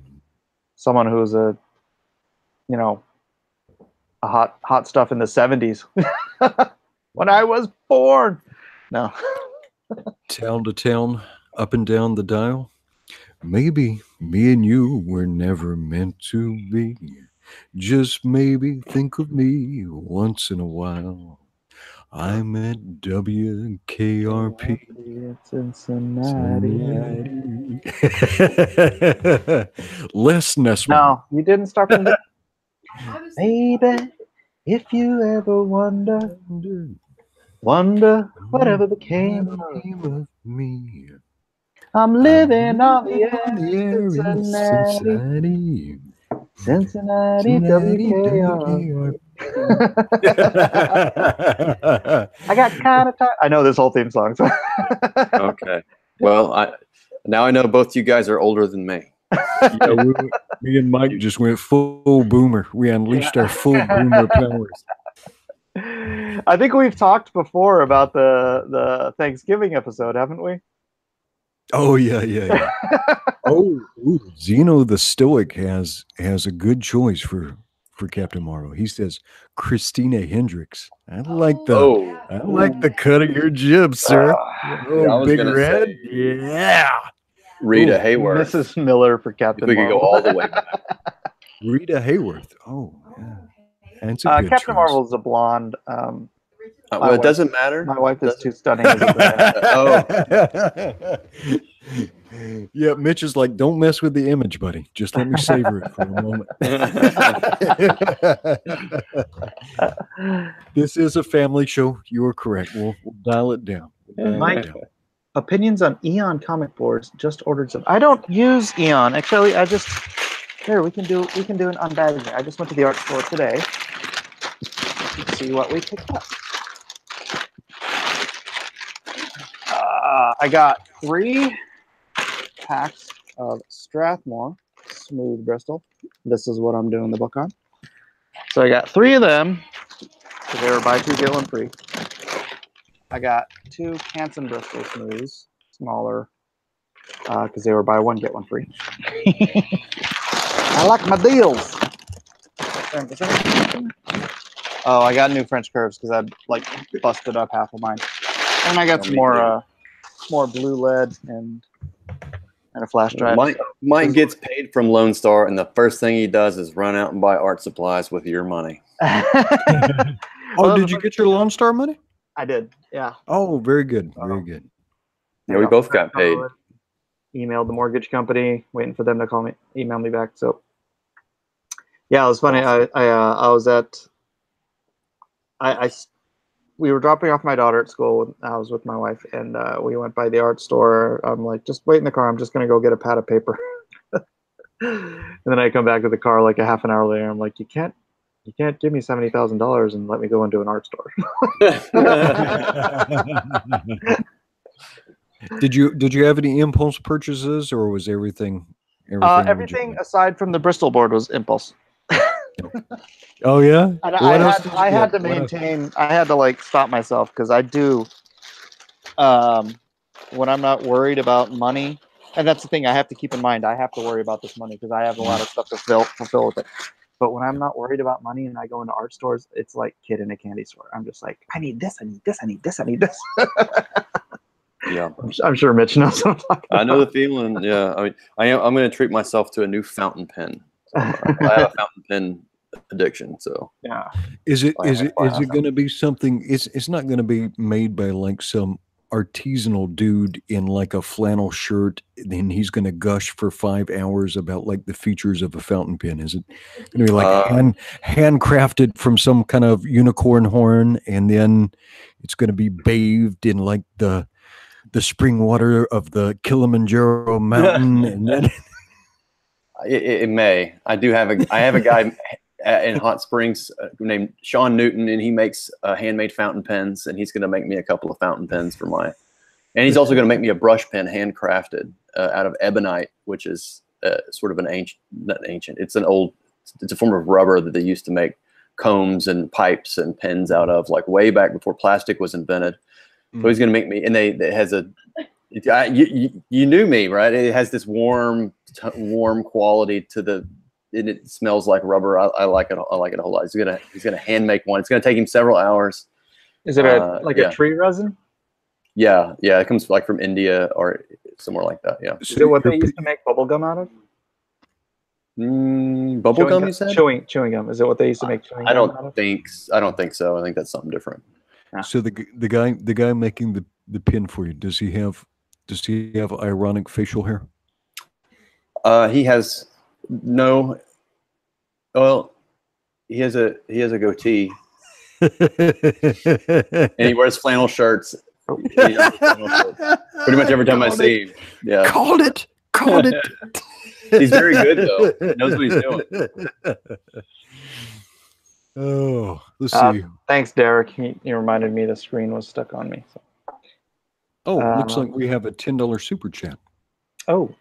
S1: someone who's a hot stuff in the 70s. When I was born. No.
S2: Town to town, up and down the dial. Maybe me and you were never meant to be. Just maybe think of me once in a while. I'm at WKRP.
S1: Cincinnati.
S2: Les Nessman.
S1: No, you didn't start from there. Baby, if you ever wonder whatever became of
S2: me.
S1: I'm living on the air in Cincinnati, WKRP. I got kind of tired. I know this whole theme song.
S5: Okay. Well, Now I know both you guys are older than me.
S2: Yeah, me and Mike just went full boomer. We unleashed our full boomer powers.
S1: I think we've talked before about the Thanksgiving episode, haven't we?
S2: Oh yeah. Ooh, Zeno the Stoic has a good choice for Captain Marvel. He says Christina Hendricks. I like the cut of your jib, sir.
S5: Yeah, I was
S2: Big
S5: gonna
S2: red.
S5: say
S2: Yeah.
S5: Rita
S2: Ooh,
S5: Hayworth.
S1: Mrs. Miller for
S5: If
S1: Captain
S5: we could go
S1: Marvel.
S5: all the way back.
S2: Rita Hayworth. Oh, yeah. That's a good
S1: Captain
S2: choice.
S1: Marvel is a blonde.
S5: Well, it doesn't matter.
S1: My wife is too stunning as a brunette.
S2: Yeah, Mitch is like, don't mess with the image, buddy. Just let me savor it for a moment. This is a family show. You are correct. We'll dial it down.
S1: Mike, opinions on Eon comic boards. Just ordered some. I don't use Eon. Actually, we can do an unbagging. I just went to the art store today to see what we picked up. I got 3 packs of Strathmore Smooth Bristol. This is what I'm doing the book on. So I got 3 of them. So they were buy 2 get 1 free. I got 2 Canson Bristol Smooths, smaller, because they were buy 1 get 1 free. I like my deals. Oh, I got new French curves because I busted up half of mine, and I got some more blue lead and a flash drive.
S5: Mike gets paid from Lone Star, and the first thing he does is run out and buy art supplies with your money.
S2: Did you get your Lone Star money?
S1: I did, yeah.
S2: Oh, very good, very good.
S5: Yeah, we both got paid.
S1: Emailed the mortgage company, waiting for them to email me back. So, yeah, it was funny. I was at we were dropping off my daughter at school. I was with my wife, and we went by the art store. I'm like, just wait in the car. I'm just gonna go get a pad of paper. And then I come back to the car like a half an hour later. I'm like, you can't give me $70,000 and let me go into an art store.
S2: Did you have any impulse purchases, or was everything
S1: aside from the Bristol board was impulse.
S2: Oh yeah.
S1: And I had to stop myself because I do when I'm not worried about money, and that's the thing I have to keep in mind. I have to worry about this money because I have a lot of stuff to fulfill with it. But when I'm not worried about money and I go into art stores, it's like kid in a candy store. I'm just like, I need this, I need this, I need this, I need this.
S5: Yeah,
S1: I'm sure Mitch knows what I'm talking about.
S5: I know the feeling. Yeah, I mean, I'm going to treat myself to a new fountain pen. So I have a fountain pen addiction. So
S1: yeah,
S2: is it going to be something? It's not going to be made by like some artisanal dude in like a flannel shirt, then he's going to gush for 5 hours about like the features of a fountain pen. Is it going to be like handcrafted from some kind of unicorn horn, and then it's going to be bathed in like the spring water of the Kilimanjaro mountain? And then
S5: it may. I have a guy in Hot Springs named Sean Newton, and he makes handmade fountain pens, and he's going to make me a couple of fountain pens for and he's also going to make me a brush pen handcrafted out of ebonite, which is sort of not ancient. It's a form of rubber that they used to make combs and pipes and pens out of, like way back before plastic was invented. So he's going to make me, and it has you knew me, right? It has this warm quality to and it smells like rubber. I like it. I like it a whole lot. He's gonna hand make one. It's gonna take him several hours.
S1: Is it a tree resin?
S5: Yeah. It comes like from India or somewhere like that. Yeah.
S1: Is it what they used to make bubble gum out of?
S5: Bubble gum, you said?
S1: Chewing gum. Is it what they used to make chewing gum out of?
S5: I don't think so. I think that's something different.
S1: Yeah.
S2: So the guy making the pin for you, does he have ironic facial hair?
S5: He has no. Well, he has a goatee, and he wears flannel shirts. Pretty much every time I see him. Yeah.
S2: Called it.
S5: He's very good though. He knows what he's doing.
S2: Oh, let's see.
S1: Thanks, Derek. He reminded me the screen was stuck on me. So.
S2: Looks like we have a $10 super chat.
S1: Oh,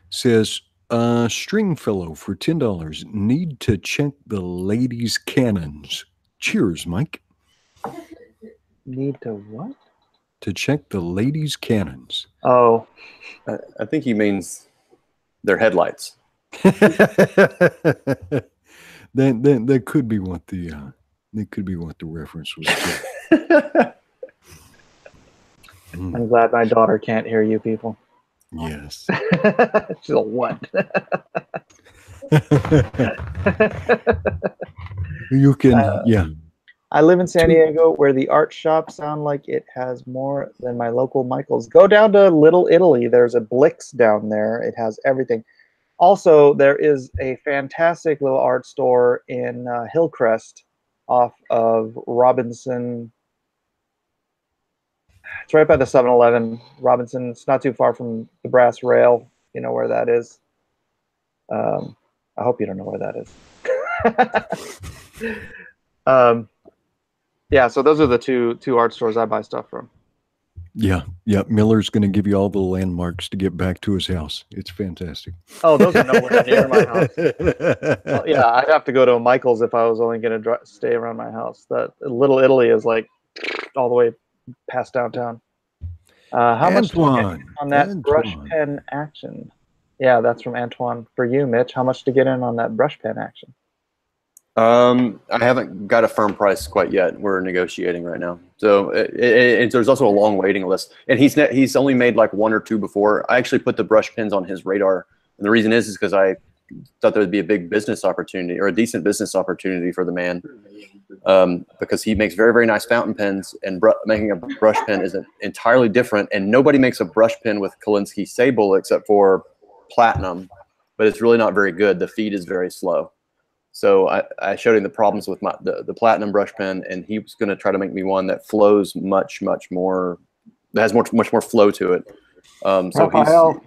S2: Says, Stringfellow for $10. Need to check the ladies' cannons. Cheers, Mike.
S1: need to what?
S2: To check the ladies' cannons.
S1: Oh,
S5: I think he means their headlights.
S2: That could be what the reference was to.
S1: I'm glad my daughter can't hear you people.
S2: Yes.
S1: She's a what?
S2: You can, yeah.
S1: I live in San Diego, where the art shops sound like it has more than my local Michael's. Go down to Little Italy. There's a Blix down there. It has everything. Also, there is a fantastic little art store in Hillcrest off of Robinson. It's right by the 7-Eleven. Robinson. It's not too far from the Brass Rail. You know where that is. I hope you don't know where that is. Yeah, so those are the two art stores I buy stuff from.
S2: Yeah. Miller's going to give you all the landmarks to get back to his house. It's fantastic.
S1: Oh, those are nowhere near my house. Well, yeah, I'd have to go to a Michael's if I was only going to stay around my house. That Little Italy is like all the way past downtown. How much to get on that brush pen action? Yeah, that's from Antoine. For you, Mitch, how much to get in on that brush pen action?
S5: I haven't got a firm price quite yet. We're negotiating right now. So there's also a long waiting list. And he's only made like one or two before. I actually put the brush pens on his radar. And the reason is because I thought there would be a big business opportunity, or a decent business opportunity for the man. Because he makes very, very nice fountain pens, and making a brush pen is entirely different. And nobody makes a brush pen with Kolinsky Sable except for Platinum, but it's really not very good. The feed is very slow. So I showed him the problems with the Platinum brush pen, and he was going to try to make me one that flows much more, that has much more flow to it.
S1: So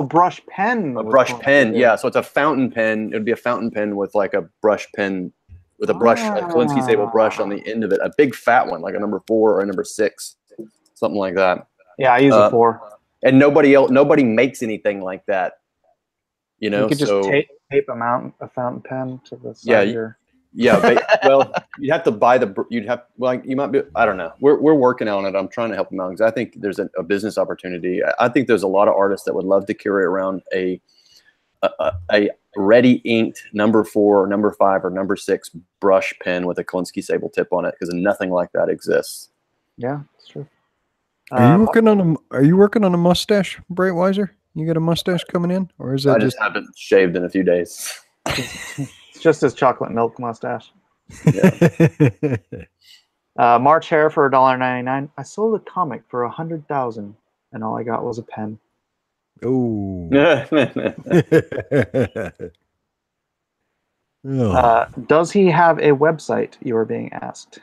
S1: brush pen.
S5: A brush pen, yeah. So it's a fountain pen. It would be a fountain pen with like a brush pen, with a brush, a Kolinsky Sable brush on the end of it, a big fat one, like a number 4 or a number 6, something like that.
S1: Yeah, I use a 4.
S5: And nobody makes anything like that. You know,
S1: you could just tape a fountain pen to the side.
S5: Well, you'd have to buy you might be, I don't know. We're working on it. I'm trying to help them out because I think there's a business opportunity. I think there's a lot of artists that would love to carry around a ready inked number 4, number 5, or number 6 brush pen with a Kolinsky Sable tip on it, because nothing like that exists.
S1: Yeah, it's true.
S2: Are you working on a mustache, Breitweiser? You got a mustache coming in, or is that
S5: I just haven't shaved in a few days?
S1: It's just his chocolate milk mustache.
S5: Yeah.
S1: March Hare for $1.99. I sold a comic for 100,000, and all I got was a pen.
S2: Oh.
S1: Does he have a website? You are being asked.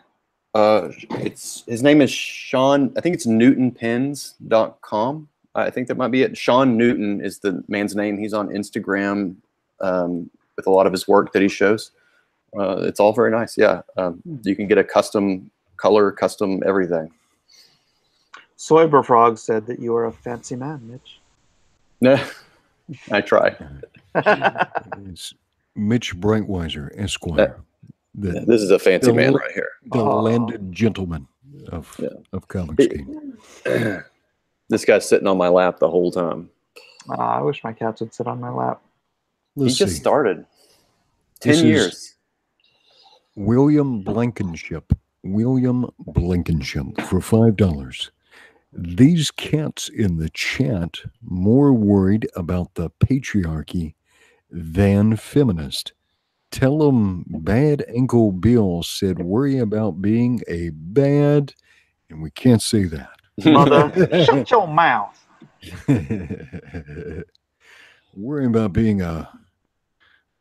S5: His name is Sean. I think it's NewtonPens.com. I think that might be it. Sean Newton is the man's name. He's on Instagram with a lot of his work that he shows. It's all very nice. Yeah. You can get a custom color, custom everything.
S1: Soyberfrog said that you are a fancy man, Mitch.
S5: I try.
S2: It's Mitch Breitweiser, Esquire.
S5: This is a fancy man right here.
S2: The landed gentleman of Comic Scheme.
S5: This guy's sitting on my lap the whole time.
S1: I wish my cats would sit on my lap.
S5: He just started. 10 years.
S2: William Blankenship for $5. These cats in the chat more worried about the patriarchy than feminist. Tell them Bad Ankle Bill said worry about being a bad, and we can't say that.
S1: Mother, shut your mouth.
S2: Worrying about being a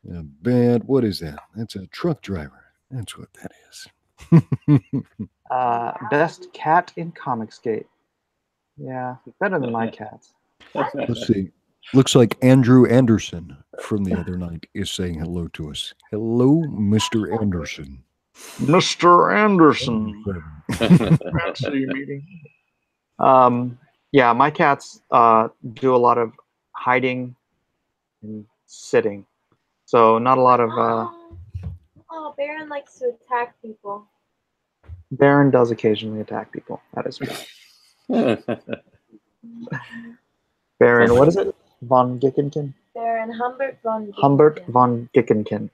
S2: bad, what is that? That's a truck driver. That's what that is.
S1: Best cat in Comicsgate. Yeah, better than my cats.
S2: Let's see. Looks like Andrew Anderson from the other night is saying hello to us. Hello, Mr. Anderson.
S1: Mr. Anderson. Fancy meeting. Yeah, my cats do a lot of hiding and sitting, so not a lot of.
S3: Oh, Baron likes to attack people.
S1: Baron does occasionally attack people. That is true. Baron, what is it? Von Gickenkin?
S3: Baron Humbert von
S1: Humbert
S3: Gickenkin.
S1: von Gickenkin.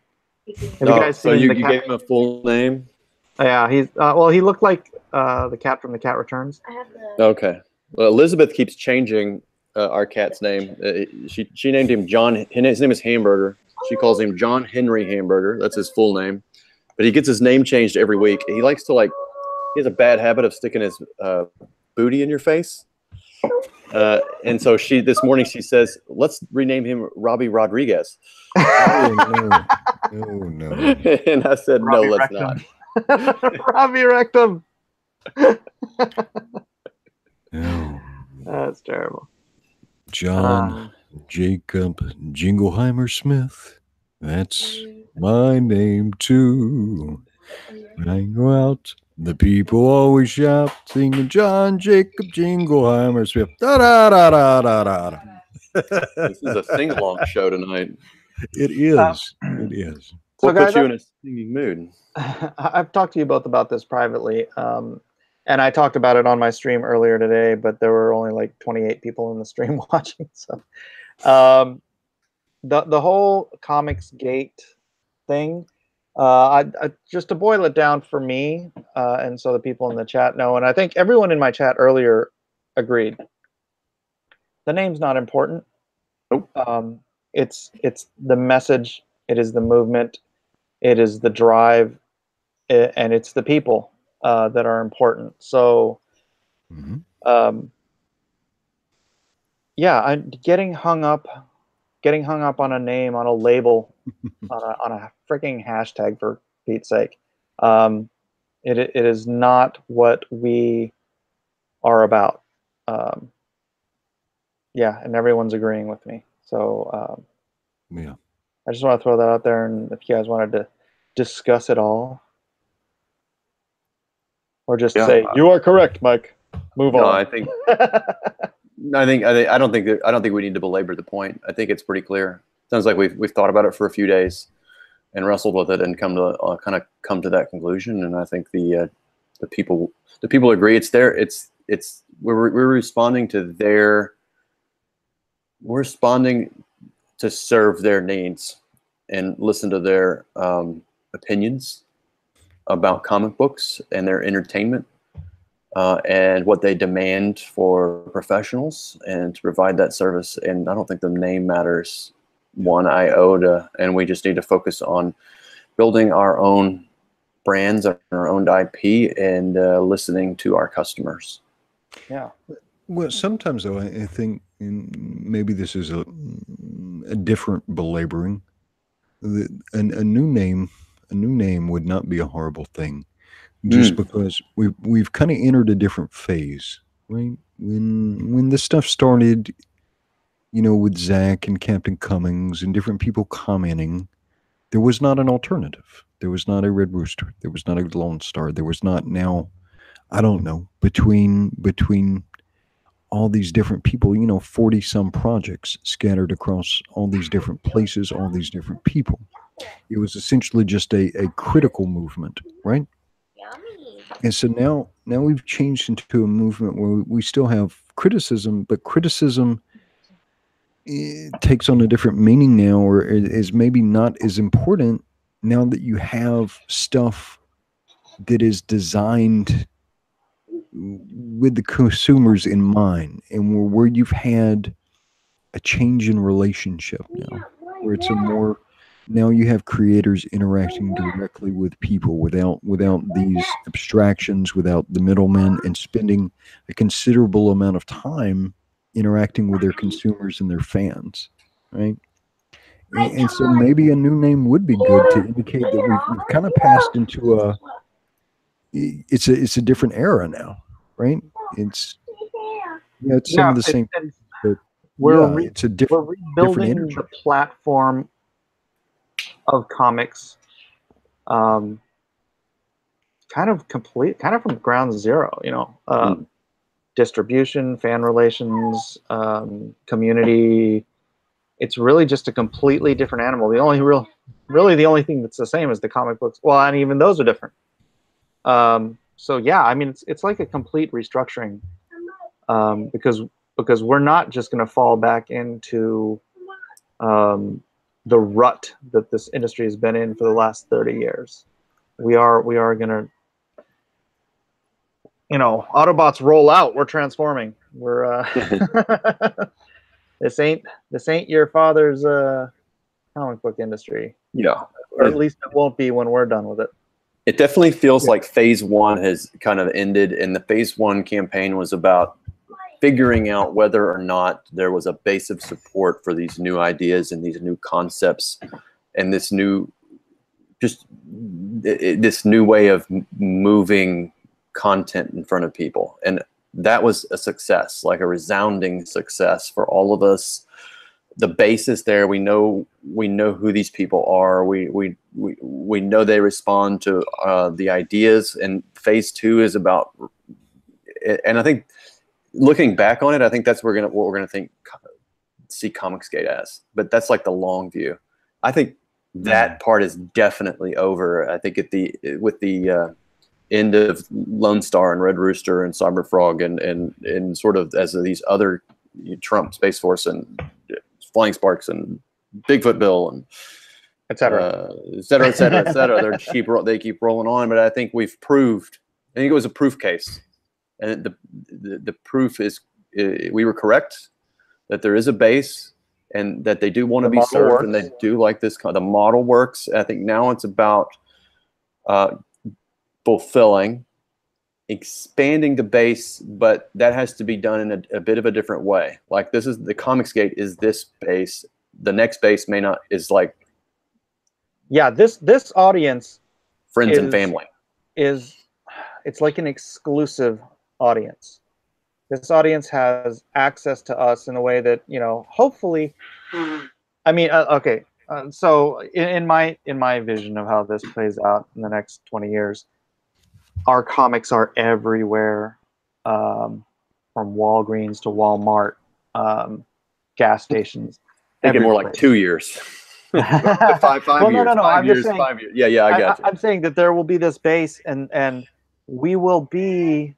S1: Have you
S5: No,
S1: guys
S5: so
S1: seen
S5: you
S1: the cat?
S5: gave him a full name?
S1: Yeah, he's well. He looked like the cat from The Cat Returns.
S3: I have the.
S5: Okay. Well, Elizabeth keeps changing our cat's name. She named him John. His name is Hamburger. She calls him John Henry Hamburger. That's his full name. But he gets his name changed every week. He likes to he has a bad habit of sticking his booty in your face. And so this morning she says, let's rename him Robbie Rodriguez.
S2: Oh, no.
S5: And I said,
S1: Robbie
S5: no, let's
S1: Rectum.
S5: not.
S1: Robbie Rectum.
S2: No.
S1: That's terrible.
S2: John Jacob Jingleheimer Smith. That's my name too. When I go out, the people always shout, singing John Jacob Jingleheimer Smith. Da da da da da da.
S5: This is a sing-along show tonight.
S2: It is. It is.
S1: So
S5: We'll
S1: guys,
S5: put you in a singing mood.
S1: I've talked to you both about this privately, and I talked about it on my stream earlier today, but there were only like 28 people in the stream watching. So, the whole Comics Gate thing, I just to boil it down for me, and so the people in the chat know, and I think everyone in my chat earlier agreed. The name's not important.
S5: Nope.
S1: It's the message. It is the movement. It is the drive, and it's the people that are important. So, yeah, I'm getting hung up on a name, on a label, on a freaking hashtag, for Pete's sake. It is not what we are about. Yeah, and everyone's agreeing with me. So,
S2: Yeah.
S1: I just want to throw that out there, and if you guys wanted to discuss it all, or just say you are correct, Mike. Move on.
S5: I don't think we need to belabor the point. I think it's pretty clear. Sounds like we've thought about it for a few days and wrestled with it and come to that conclusion. And I think the people agree. We're responding to serve their needs and listen to their opinions about comic books and their entertainment and what they demand for professionals, and to provide that service. And I don't think the name matters one iota, and we just need to focus on building our own brands and our own IP and listening to our customers.
S1: Yeah.
S2: Well, sometimes though, I think, and maybe this is a different belaboring. A new name would not be a horrible thing, just because we've kind of entered a different phase, right? When this stuff started, with Zach and Captain Cummings and different people commenting, there was not an alternative. There was not a Red Rooster. There was not a Lone Star. There was not now. I don't know, between all these different people, 40 some projects scattered across all these different places, all these different people. It was essentially just a critical movement, right? And so now we've changed into a movement where we still have criticism, but criticism takes on a different meaning now, or is maybe not as important now that you have stuff that is designed with the consumers in mind, and where you've had a change in relationship now, where it's now you have creators interacting directly with people without these abstractions, without the middlemen, and spending a considerable amount of time interacting with their consumers and their fans, right? And so maybe a new name would be good to indicate that we've kind of passed into it's a different era now, right? It's some of the same, but it's a different,
S1: we're rebuilding
S2: energy.
S1: the platform of comics, kind of from ground zero. distribution, fan relations, community. It's really just a completely different animal. The only really the only thing that's the same is the comic books. Well, and even those are different. So yeah, I mean, it's like a complete restructuring, because we're not just going to fall back into the rut that this industry has been in for the last 30 years. We are going to, Autobots roll out. We're transforming. We're this ain't your father's comic book industry.
S5: Yeah,
S1: or at least it won't be when we're done with it.
S5: It definitely feels like phase one has kind of ended, and the phase one campaign was about figuring out whether or not there was a base of support for these new ideas and these new concepts and this new way of moving content in front of people. And that was a success, like a resounding success for all of us. The base is there. We know who these people are. We know they respond to the ideas. And phase two is about, and I think looking back on it, I think that's what we're gonna see Comicsgate as. But that's like the long view. I think that part is definitely over. I think with the end of Lone Star and Red Rooster and Cyberfrog and sort of as these other Trump Space Force and Flying Sparks and Bigfoot Bill and
S1: et cetera,
S5: et cetera, et cetera, et cetera. They keep rolling on, but I think we've proved. I think it was a proof case, and the proof is we were correct that there is a base and that they do want to be served works. And they do like this. The model works. I think now it's about fulfilling, expanding the base, but that has to be done in a bit of a different way. Like this is the Comicsgate is this base. The next base may not is like,
S1: yeah, this audience,
S5: friends and family,
S1: it's like an exclusive audience. This audience has access to us in a way that, hopefully, I mean, okay. So in my vision of how this plays out in the next 20 years, our comics are everywhere, from Walgreens to Walmart, gas stations.
S5: Thinking more like 2 years. five
S1: well,
S5: years.
S1: No. I'm just saying,
S5: 5 years. Yeah, I got you.
S1: I'm saying that there will be this base, and we will be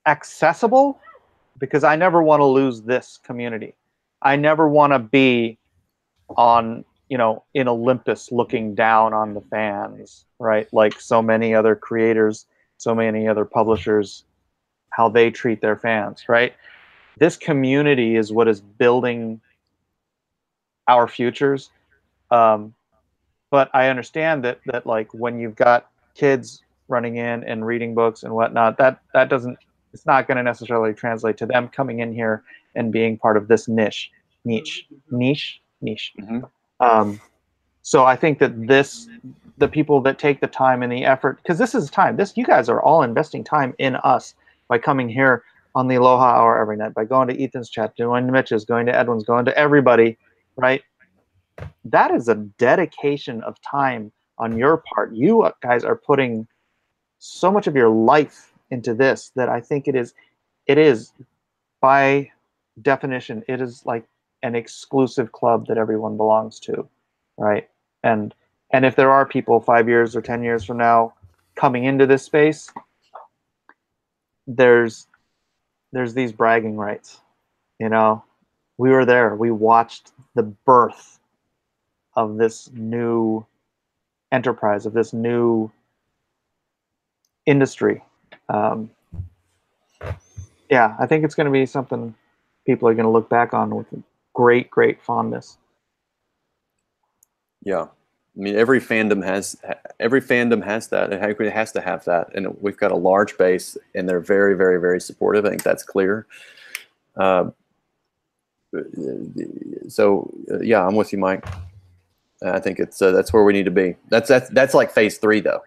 S1: accessible, because I never want to lose this community. I never want to be on, in Olympus looking down on the fans, right? Like so many other creators, so many other publishers, how they treat their fans, right? This community is what is building our futures. But I understand that like when you've got kids running in and reading books and whatnot, that doesn't, it's not going to necessarily translate to them coming in here and being part of this niche. Mm-hmm. So I think that the people that take the time and the effort, because this is time, you guys are all investing time in us by coming here on the Aloha Hour every night, by going to Ethan's chat, going to Mitch's, going to Edwin's, going to everybody, right? That is a dedication of time on your part. You guys are putting so much of your life into this that I think it is by definition, it is like an exclusive club that everyone belongs to, right? And if there are people 5 years or 10 years from now coming into this space, there's these bragging rights. We were there. We watched the birth of this new enterprise, of this new industry. Yeah, I think it's going to be something people are going to look back on with great fondness.
S5: Yeah, I mean, every fandom has that. It has to have that, and we've got a large base, and they're very, very, very supportive. I think that's clear. So yeah, I'm with you, Mike. I think it's that's where we need to be. That's like phase 3, though.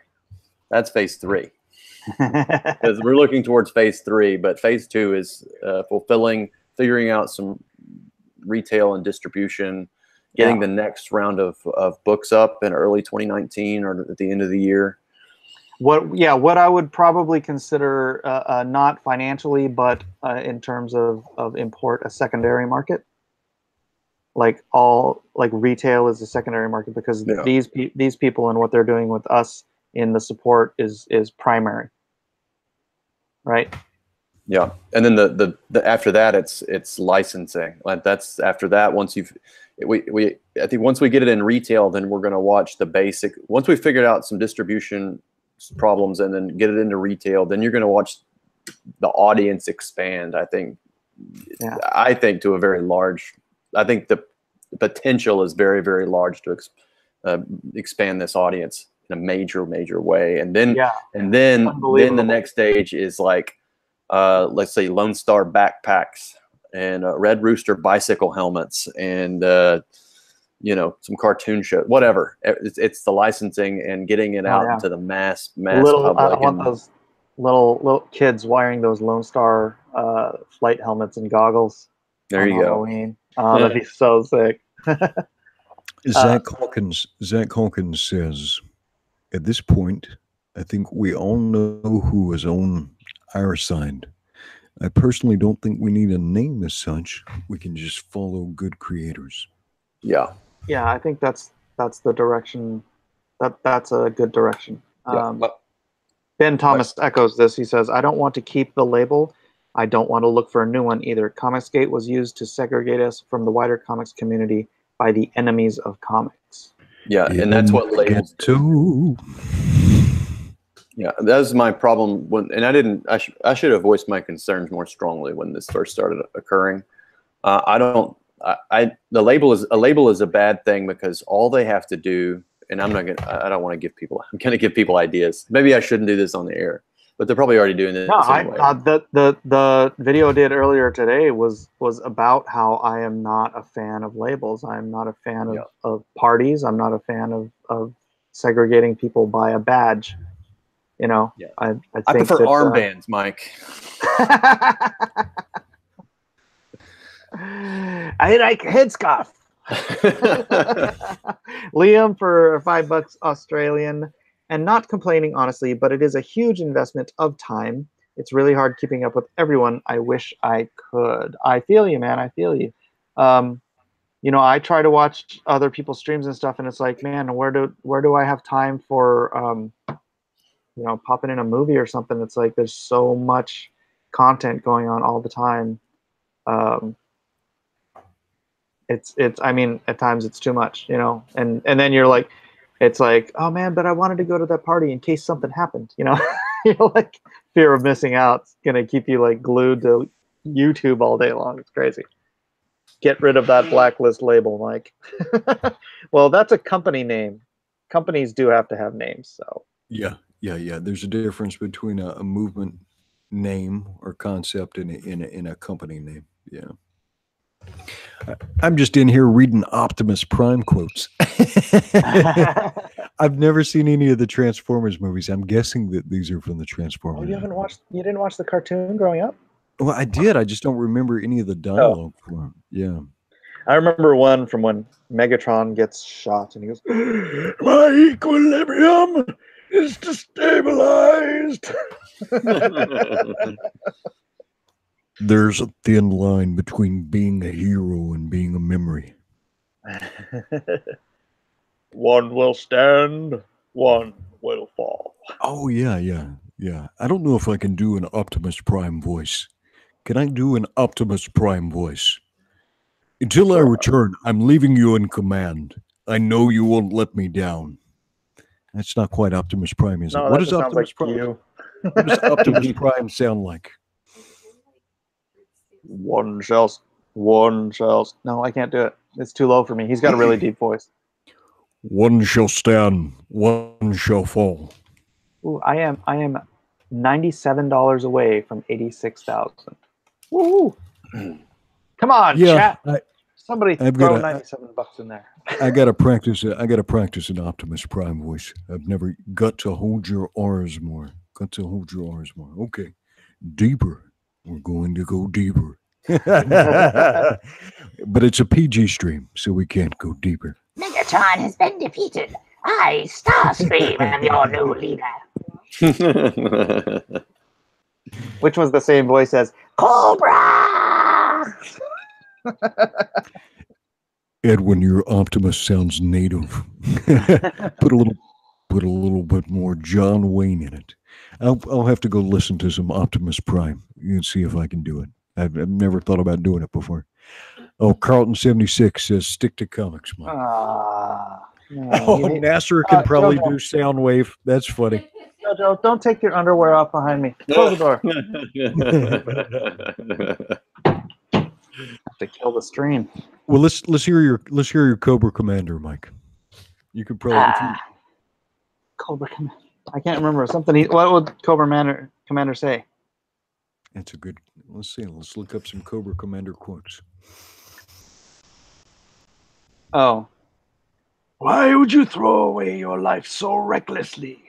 S5: That's phase 3. Because we're looking towards phase 3, but phase 2 is fulfilling, figuring out some retail and distribution, getting the next round of books up in early 2019 or at the end of the year.
S1: What I would probably consider not financially, but in terms of import, a secondary market. Like retail is a secondary market because these people and what they're doing with us in the support is primary, right?
S5: Yeah, and then the after that it's licensing. Like that's after that. Once I think once we get it in retail, then we're going to watch the basic. Once we figured out some distribution problems and then get it into retail, then you're going to watch the audience expand. I think to a very large. I think the potential is very, very large to expand this audience in a major way. And then the next stage is like, let's say Lone Star backpacks and Red Rooster bicycle helmets and some cartoon show, whatever. It's the licensing and getting it out into the mass public.
S1: I want those little kids wearing those Lone Star flight helmets and goggles.
S5: There you
S1: Halloween. Oh, that'd be so sick.
S2: Zach Hawkins says, at this point, I think we all know who is on our side. I personally don't think we need a name as such. We can just follow good creators.
S5: Yeah.
S1: Yeah, I think that's the direction. That's a good direction. Ben Thomas echoes this. He says, I don't want to keep the label. I don't want to look for a new one either. Comicsgate was used to segregate us from the wider comics community by the enemies of comics.
S5: Yeah, and that's what labels do. Yeah, that was my problem I should have voiced my concerns more strongly when this first started occurring. The label is a bad thing because all they have to do, and I'm going to give people ideas. Maybe I shouldn't do this on the air. But they're probably already doing this. No, anyway.
S1: The video I did earlier today was about how I am not a fan of labels. I'm not a fan of parties. I'm not a fan of segregating people by a badge. I
S5: prefer armbands, Mike.
S1: I like headscarf. Liam for $5 Australian. And not complaining, honestly, but it is a huge investment of time. It's really hard keeping up with everyone. I wish I could. I feel you, man. I feel you. I try to watch other people's streams and stuff, and it's like, man, where do I have time for, popping in a movie or something? It's like there's so much content going on all the time. I mean, at times it's too much, and then you're like. It's like, oh man, but I wanted to go to that party in case something happened, like fear of missing out is going to keep you like glued to YouTube all day long. It's crazy. Get rid of that blacklist label, Mike. Well, that's a company name. Companies do have to have names. So
S2: yeah. There's a difference between a movement name or concept in a company name. Yeah. I'm just in here reading Optimus Prime quotes. I've never seen any of the Transformers movies. I'm guessing that these are from the Transformers.
S1: Oh, you didn't watch the cartoon growing up?
S2: Well, I did. I just don't remember any of the dialogue from it. Yeah.
S1: I remember one from when Megatron gets shot and he goes, my equilibrium is destabilized.
S2: There's a thin line between being a hero and being a memory.
S1: One will stand, one will fall.
S2: Oh, yeah. I don't know if I can do an Optimus Prime voice. Can I do an Optimus Prime voice? Until I return, I'm leaving you in command. I know you won't let me down. That's not quite Optimus Prime, is it? What does Optimus Prime? What does Optimus Prime sound like?
S1: One shall. No, I can't do it. It's too low for me. He's got a really deep voice.
S2: One shall stand, one shall fall.
S1: Ooh, I am $97 away from 86,000. Woo! Come on, chat. Somebody throw $97 in there.
S2: I gotta practice an Optimus Prime voice. I've never got to hold your R's more. Okay. Deeper. We're going to go deeper. But it's a PG stream, so we can't go deeper.
S6: Megatron has been defeated. I, Starscream, am your new leader.
S1: Which was the same voice as Cobra.
S2: Edwin, your Optimus sounds native. put a little bit more John Wayne in it. I'll have to go listen to some Optimus Prime and see if I can do it. I've never thought about doing it before. Oh, Carlton76 says stick to comics, Mike. Nasser can probably do Soundwave. That's funny.
S1: Jojo, don't take your underwear off behind me. Close the door. Have to kill the stream.
S2: Well, let's hear your Cobra Commander, Mike. You could probably
S1: Cobra Commander. I can't remember something. What would Cobra Commander say?
S2: That's a good. Let's see. Let's look up some Cobra Commander quotes.
S1: Oh. Why would you throw away your life so recklessly?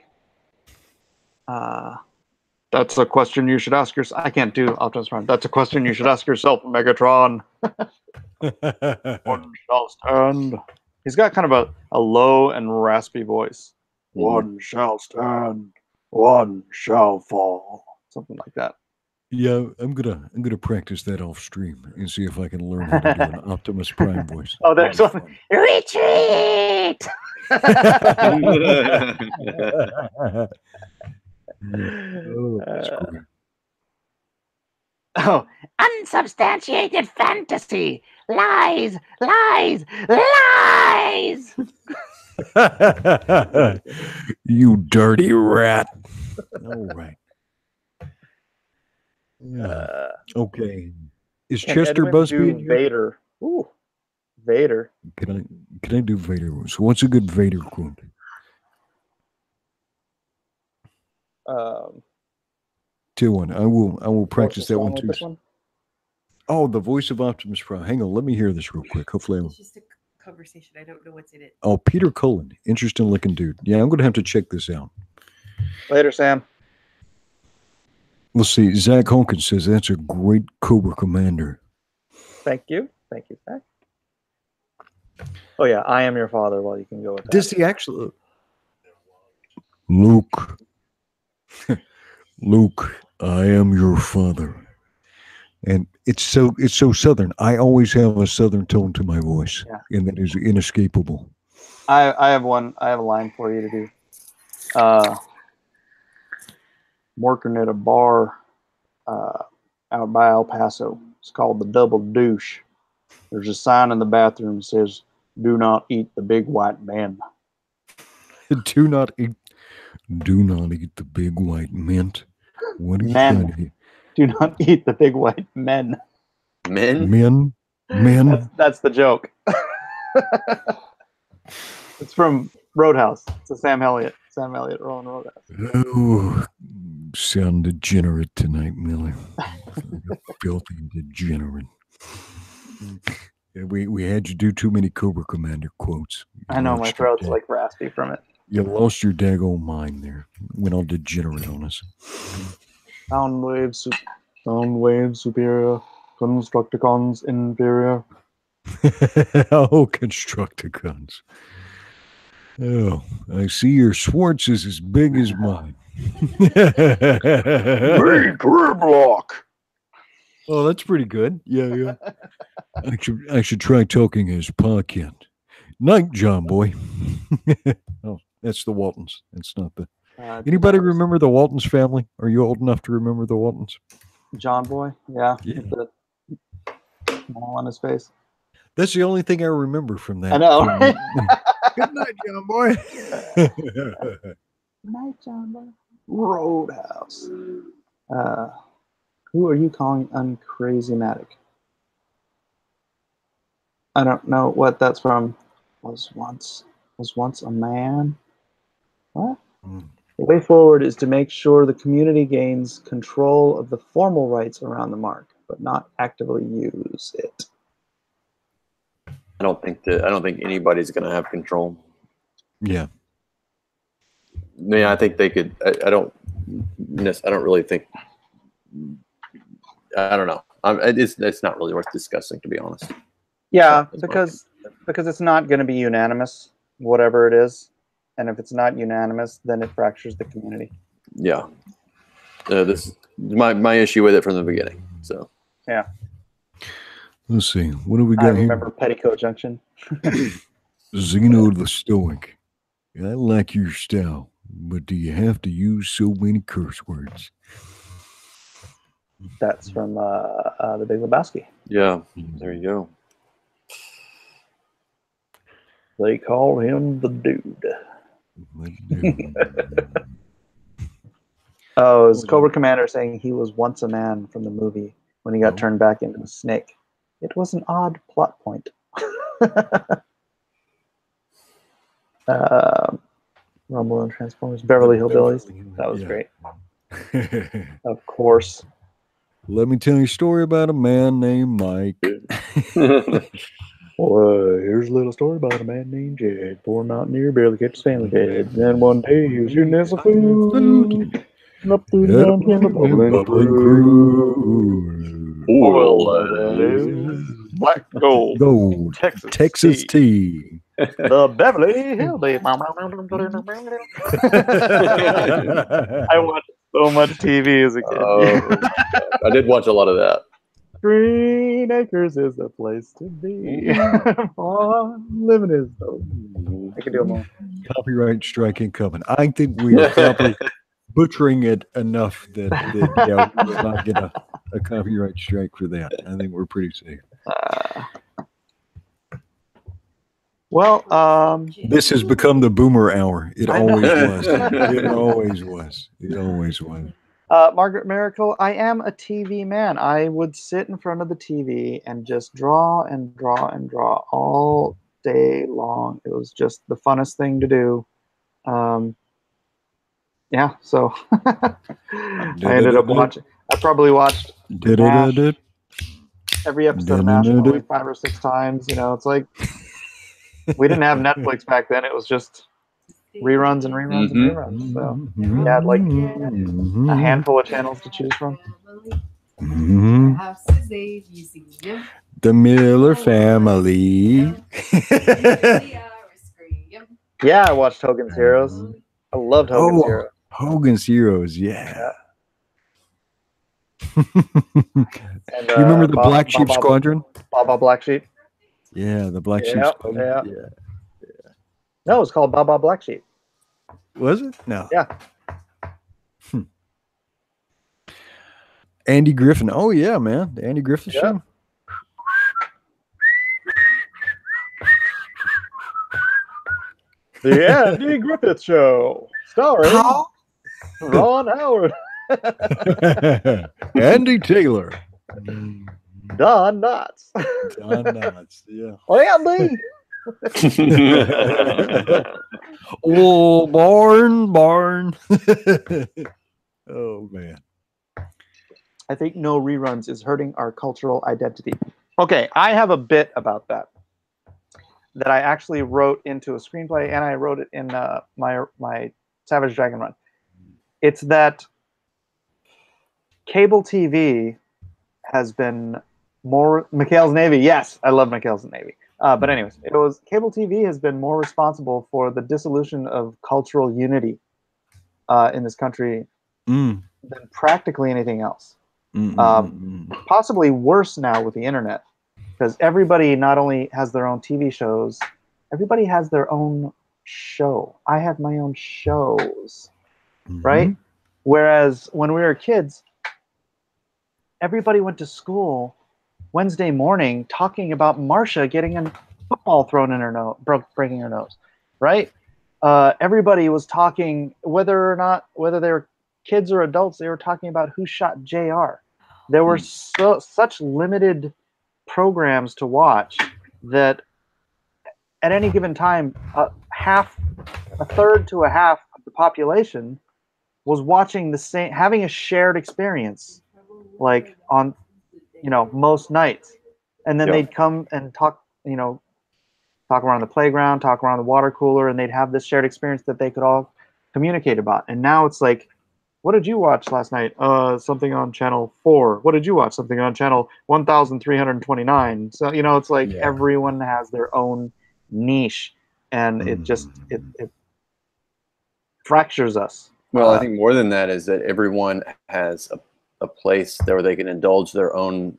S1: That's a question you should ask yourself. I can't do Optimus Prime. That's a question you should ask yourself, Megatron. One shall stand. He's got kind of a low and raspy voice. One shall stand. One shall fall. Something like that.
S2: Yeah, I'm gonna practice that off stream and see if I can learn how to do an Optimus Prime voice.
S1: Oh, there's one. Retreat!
S2: Oh, that's great.
S1: Oh, unsubstantiated fantasy. Lies, lies, lies.
S2: You dirty rat. All right. Yeah. Okay. Is Chester Busby
S1: Vader? Ooh, Vader.
S2: Can I do Vader? So what's a good Vader quote? Tier 1. I will practice that one too. Oh, the voice of Optimus Prime. Hang on, let me hear this real quick. Hopefully,
S6: it's just a conversation. I don't know what's in it.
S2: Oh, Peter Cullen, interesting looking dude. Yeah, I'm gonna have to check this out.
S1: Later, Sam.
S2: Let's see. Zach Hawkins says that's a great Cobra Commander.
S1: Thank you, Zach. Oh yeah, I am your father. Well, you can go with that.
S2: Does he actually? Luke. Luke, I am your father. And it's so Southern. I always have a Southern tone to my voice, and that is inescapable.
S1: I have a line for you to do. I'm working at a bar out by El Paso. It's called the Double Douche. There's a sign in the bathroom that says, "Do not eat the big white men."
S2: Do not eat the big white mint. What is
S1: men?
S2: That?
S1: Do not eat the big white men.
S5: Men?
S1: That's the joke. It's from Roadhouse. It's a Sam Elliott rolling Roadhouse.
S2: Oh, sound degenerate tonight, Miller. Filthy degenerate. We had you do too many Cobra Commander quotes.
S1: I know, my throat's like raspy from it.
S2: You lost your daggone mind there. Went all degenerate on us.
S1: Sound wave superior. Constructicons inferior.
S2: Oh, Constructicons. Oh, I see your Schwartz is as big as mine.
S1: Big block.
S2: Oh, that's pretty good. Yeah. I should try talking as Pa Kent. Night, John boy. Oh, that's the Waltons. That's not the. Anybody remember the Waltons family? Are you old enough to remember the Waltons?
S1: John boy, yeah. With the smile on his face.
S2: That's the only thing I remember from that.
S1: I know.
S2: Good night, John boy.
S1: Night, John boy. Roadhouse. Who are you calling uncrazy-matic? I don't know what that's from. Was once a man. What? The way forward is to make sure the community gains control of the formal rights around the mark, but not actively use it.
S5: I don't think anybody's going to have control.
S2: Yeah.
S5: I think they could. I don't really think. I don't know. It's not really worth discussing, to be honest.
S1: Yeah, because it's not going to be unanimous, whatever it is, and if it's not unanimous, then it fractures the community.
S5: yeah, this my issue with it from the beginning. So
S1: Yeah.
S2: Let's see. What do we
S1: I
S2: got here?
S1: remember Petticoat Junction.
S2: Zeno the Stoic. I like your style, but do you have to use so many curse words?
S1: That's from The Big Lebowski.
S5: yeah, there you go.
S1: They call him the dude. Oh, it was Cobra Commander saying he was once a man from the movie when he got turned back into a snake. It was an odd plot point. Rumble and Transformers, Beverly Hillbillies. That was great. Of course.
S2: Let me tell you a story about a man named Mike.
S1: Well, here's a little story about a man named Jed. Poor mountaineer barely kept his family fed. Then one day he was shooting at some food. And up through the mountain came a bubbling crew. Oil, black gold,
S2: Gold. Texas tea.
S1: the Beverly Hillbillies. I watched so much TV as a kid.
S5: I did watch a lot of that.
S1: Green Acres is the place to be. Living is so. I can do them all.
S2: Copyright strike incoming. I think we are probably butchering it enough that yeah, we will not get a copyright strike for that. I think we're pretty safe. This has become the boomer hour. It always was. It always was. It always was.
S1: Margaret Miracle, I am a TV man. I would sit in front of the TV and just draw and draw and draw all day long. It was just the funnest thing to do. Yeah, so I ended up watching. I probably watched MASH, every episode of MASH probably 5 or 6 times. You know, it's like we didn't have Netflix back then. It was just reruns and reruns and reruns. So we had like a handful of channels to choose from.
S2: The Miller family.
S1: Yeah, I watched Hogan's Heroes. I loved Hogan's Heroes.
S2: Hogan's Heroes, yeah. And, you remember the Black Sheep Squadron?
S1: Baba Black Sheep.
S2: Yeah, the Black Sheep Squadron. Yeah.
S1: No, it was called Baba Black Sheep.
S2: Was it? No.
S1: Yeah.
S2: Andy Griffin. Oh yeah, man. The Andy Griffin show.
S1: The Andy Griffith Show, starring Ron Howard,
S2: Andy Taylor,
S1: Don Knotts.
S2: Don Knotts, yeah.
S1: Andy.
S2: Oh, barn. Oh man.
S1: I think no reruns is hurting our cultural identity. Okay, I have a bit about that I actually wrote into a screenplay, and I wrote it in my Savage Dragon run. It's that cable TV has been more McHale's Navy. Yes, I love McHale's Navy. But anyways, it was cable TV has been more responsible for the dissolution of cultural unity in this country than practically anything else. Possibly worse now with the internet, because everybody not only has their own TV shows, everybody has their own show. I have my own shows, right? Whereas when we were kids, everybody went to school Wednesday morning talking about Marcia getting a football thrown in her nose, breaking her nose, right? Everybody was talking, whether they were kids or adults, they were talking about who shot JR. There were such limited programs to watch that at any given time, a third to a half of the population was watching the same, having a shared experience, like on, most nights. And then they'd come and talk around the playground, talk around the water cooler, and they'd have this shared experience that they could all communicate about. And now it's like, what did you watch last night? Something on channel 4. What did you watch? Something on channel 1329. So, it's like everyone has their own niche, and it just, it fractures us.
S5: Well, I think more than that is that everyone has a place there where they can indulge their own,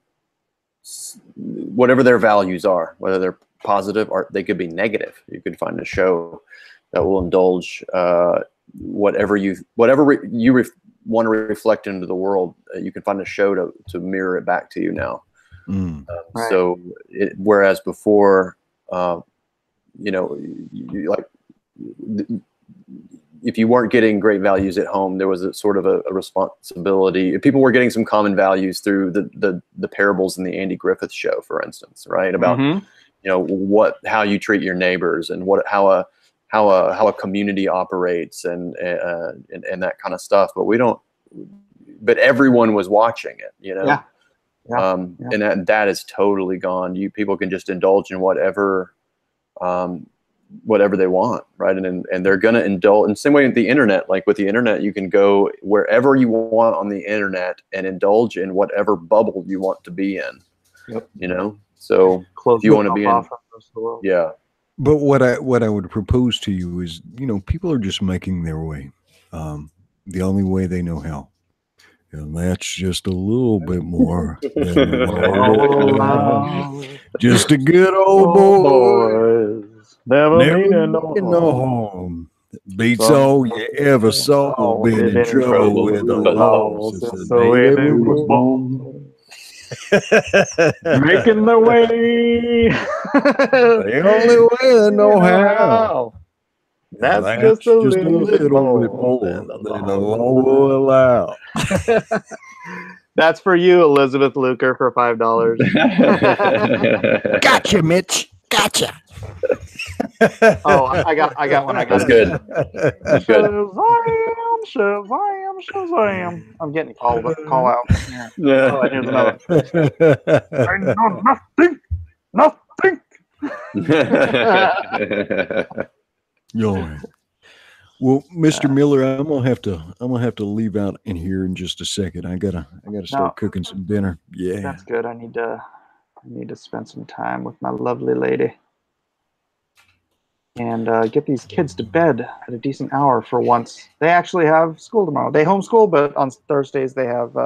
S5: whatever their values are, whether they're positive or they could be negative. You could find a show that will indulge whatever you want to reflect into the world. You can find a show to mirror it back to you now.
S1: Right.
S5: So whereas before, if you weren't getting great values at home, there was a sort of a responsibility. People were getting some common values through the parables in the Andy Griffith Show, for instance, right? About how you treat your neighbors and how a community operates and that kind of stuff. But everyone was watching it,
S1: Yeah.
S5: And that is totally gone. People can just indulge in whatever they want, right? And they're going to indulge in the same way with the internet. Like with the internet, you can go wherever you want on the internet and indulge in whatever bubble you want to be in.
S1: Yep.
S5: So
S1: Close
S5: if you want to be in, yeah.
S2: But what I would propose to you is, people are just making their way, the only way they know how. And that's just a little bit more than just a good old boy. Never meaning no harm. Beats all you ever saw. Been in trouble with the law since the day they were born.
S1: Making their way.
S2: The only way they know how.
S1: That's just a little
S2: bit more than the law will allow.
S1: That's for you, Elizabeth Luker, for $5.
S2: Gotcha, Mitch. Gotcha.
S1: Oh, I got one.
S5: That's good. That's good.
S1: Shazam. I'm getting call out. Yeah. Oh, here's another. I know nothing.
S2: Well, Mr. Miller, I'm gonna have to leave out in here in just a second. I gotta start cooking some dinner. Yeah,
S1: that's good. I need to spend some time with my lovely lady and get these kids to bed at a decent hour for once. They actually have school tomorrow. They homeschool, but on Thursdays they have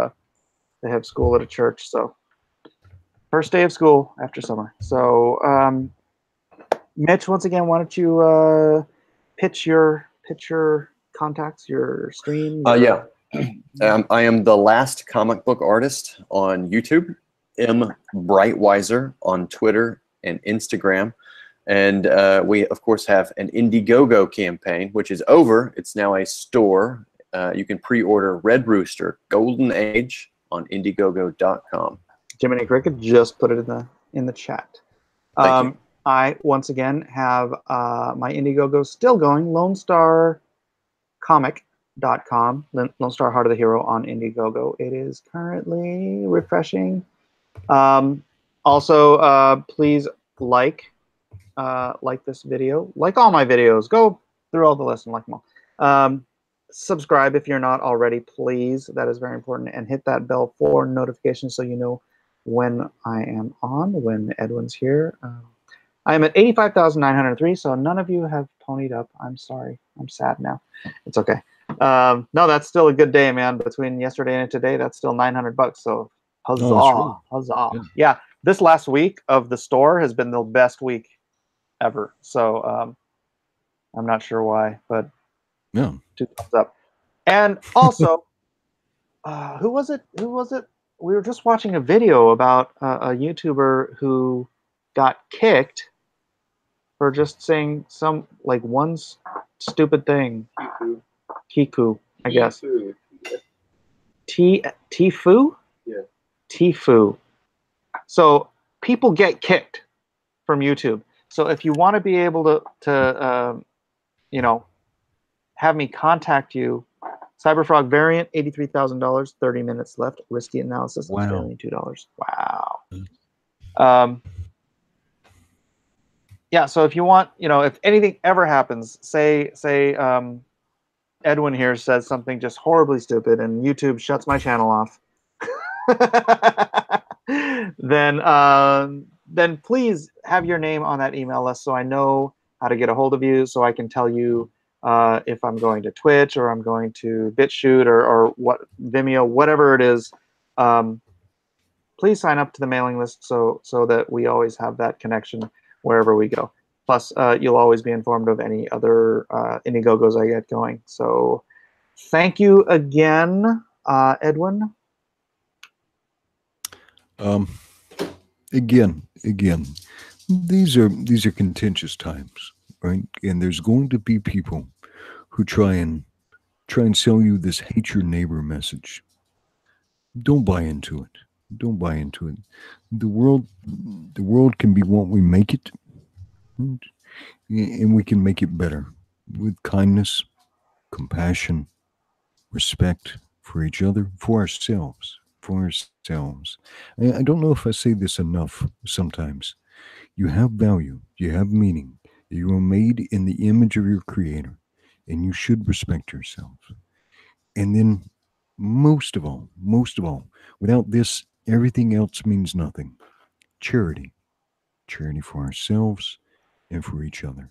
S1: school at a church. So first day of school after summer. So Mitch, once again, why don't you pitch your contacts, your stream?
S5: Yeah. I am the last comic book artist on YouTube, M Brightweiser on Twitter and Instagram. And we, of course, have an Indiegogo campaign, which is over. It's now a store. You can pre-order Red Rooster Golden Age on Indiegogo.com.
S1: Jiminy Cricket just put it in the chat.
S5: Thank you.
S1: I, once again, have my Indiegogo still going, LoneStarComic.com, Lone Star Heart of the Hero on Indiegogo. It is currently refreshing. Also, please like this video. Like all my videos. Go through all the lists and like them all. Subscribe if you're not already, please. That is very important. And hit that bell for notifications so you know when I am on, when Edwin's here. I am at 85,903, so none of you have ponied up. I'm sorry. I'm sad now. It's okay. No, that's still a good day, man. Between yesterday and today, that's still $900. So huzzah.
S2: Oh,
S1: Huzzah. Yeah, this last week of the store has been the best week ever. So I'm not sure why, but
S2: yeah,
S1: 2 thumbs up. And also, who was it? We were just watching a video about a YouTuber who got kicked for just saying one stupid thing. Kiku, I guess. Tifu? Yeah. Tifu. So people get kicked from YouTube. So if you want to be able to have me contact you, Cyberfrog variant, $83,000, 30 minutes left. Risky analysis,
S2: wow.
S1: Australian $2. Wow. Yeah, so if you want, if anything ever happens, say Edwin here says something just horribly stupid and YouTube shuts my channel off, then please have your name on that email list so I know how to get a hold of you, so I can tell you if I'm going to Twitch or I'm going to BitChute or what Vimeo, whatever it is, please sign up to the mailing list so that we always have that connection wherever we go. Plus, you'll always be informed of any other Indiegogos I get going. So thank you again, Edwin.
S2: Again, these are contentious times, right? And there's going to be people who try and sell you this hate your neighbor message. Don't buy into it. Don't buy into it. The world can be what we make it, right? And we can make it better with kindness, compassion, respect for each other, for ourselves. I don't know if I say this enough sometimes. You have value, you have meaning, you are made in the image of your creator, and you should respect yourself. And then most of all, without this, everything else means nothing. Charity for ourselves and for each other.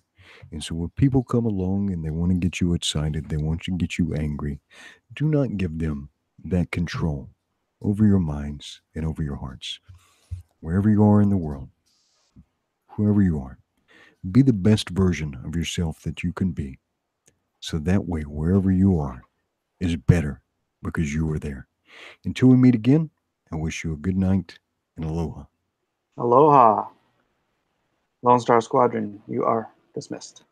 S2: And so when people come along and they want to get you excited, they want to get you angry, do not give them that control over your minds and over your hearts. Wherever you are in the world, whoever you are, be the best version of yourself that you can be. So that way, wherever you are is better because you are there. Until we meet again, I wish you a good night and aloha.
S1: Aloha. Lone Star Squadron, you are dismissed.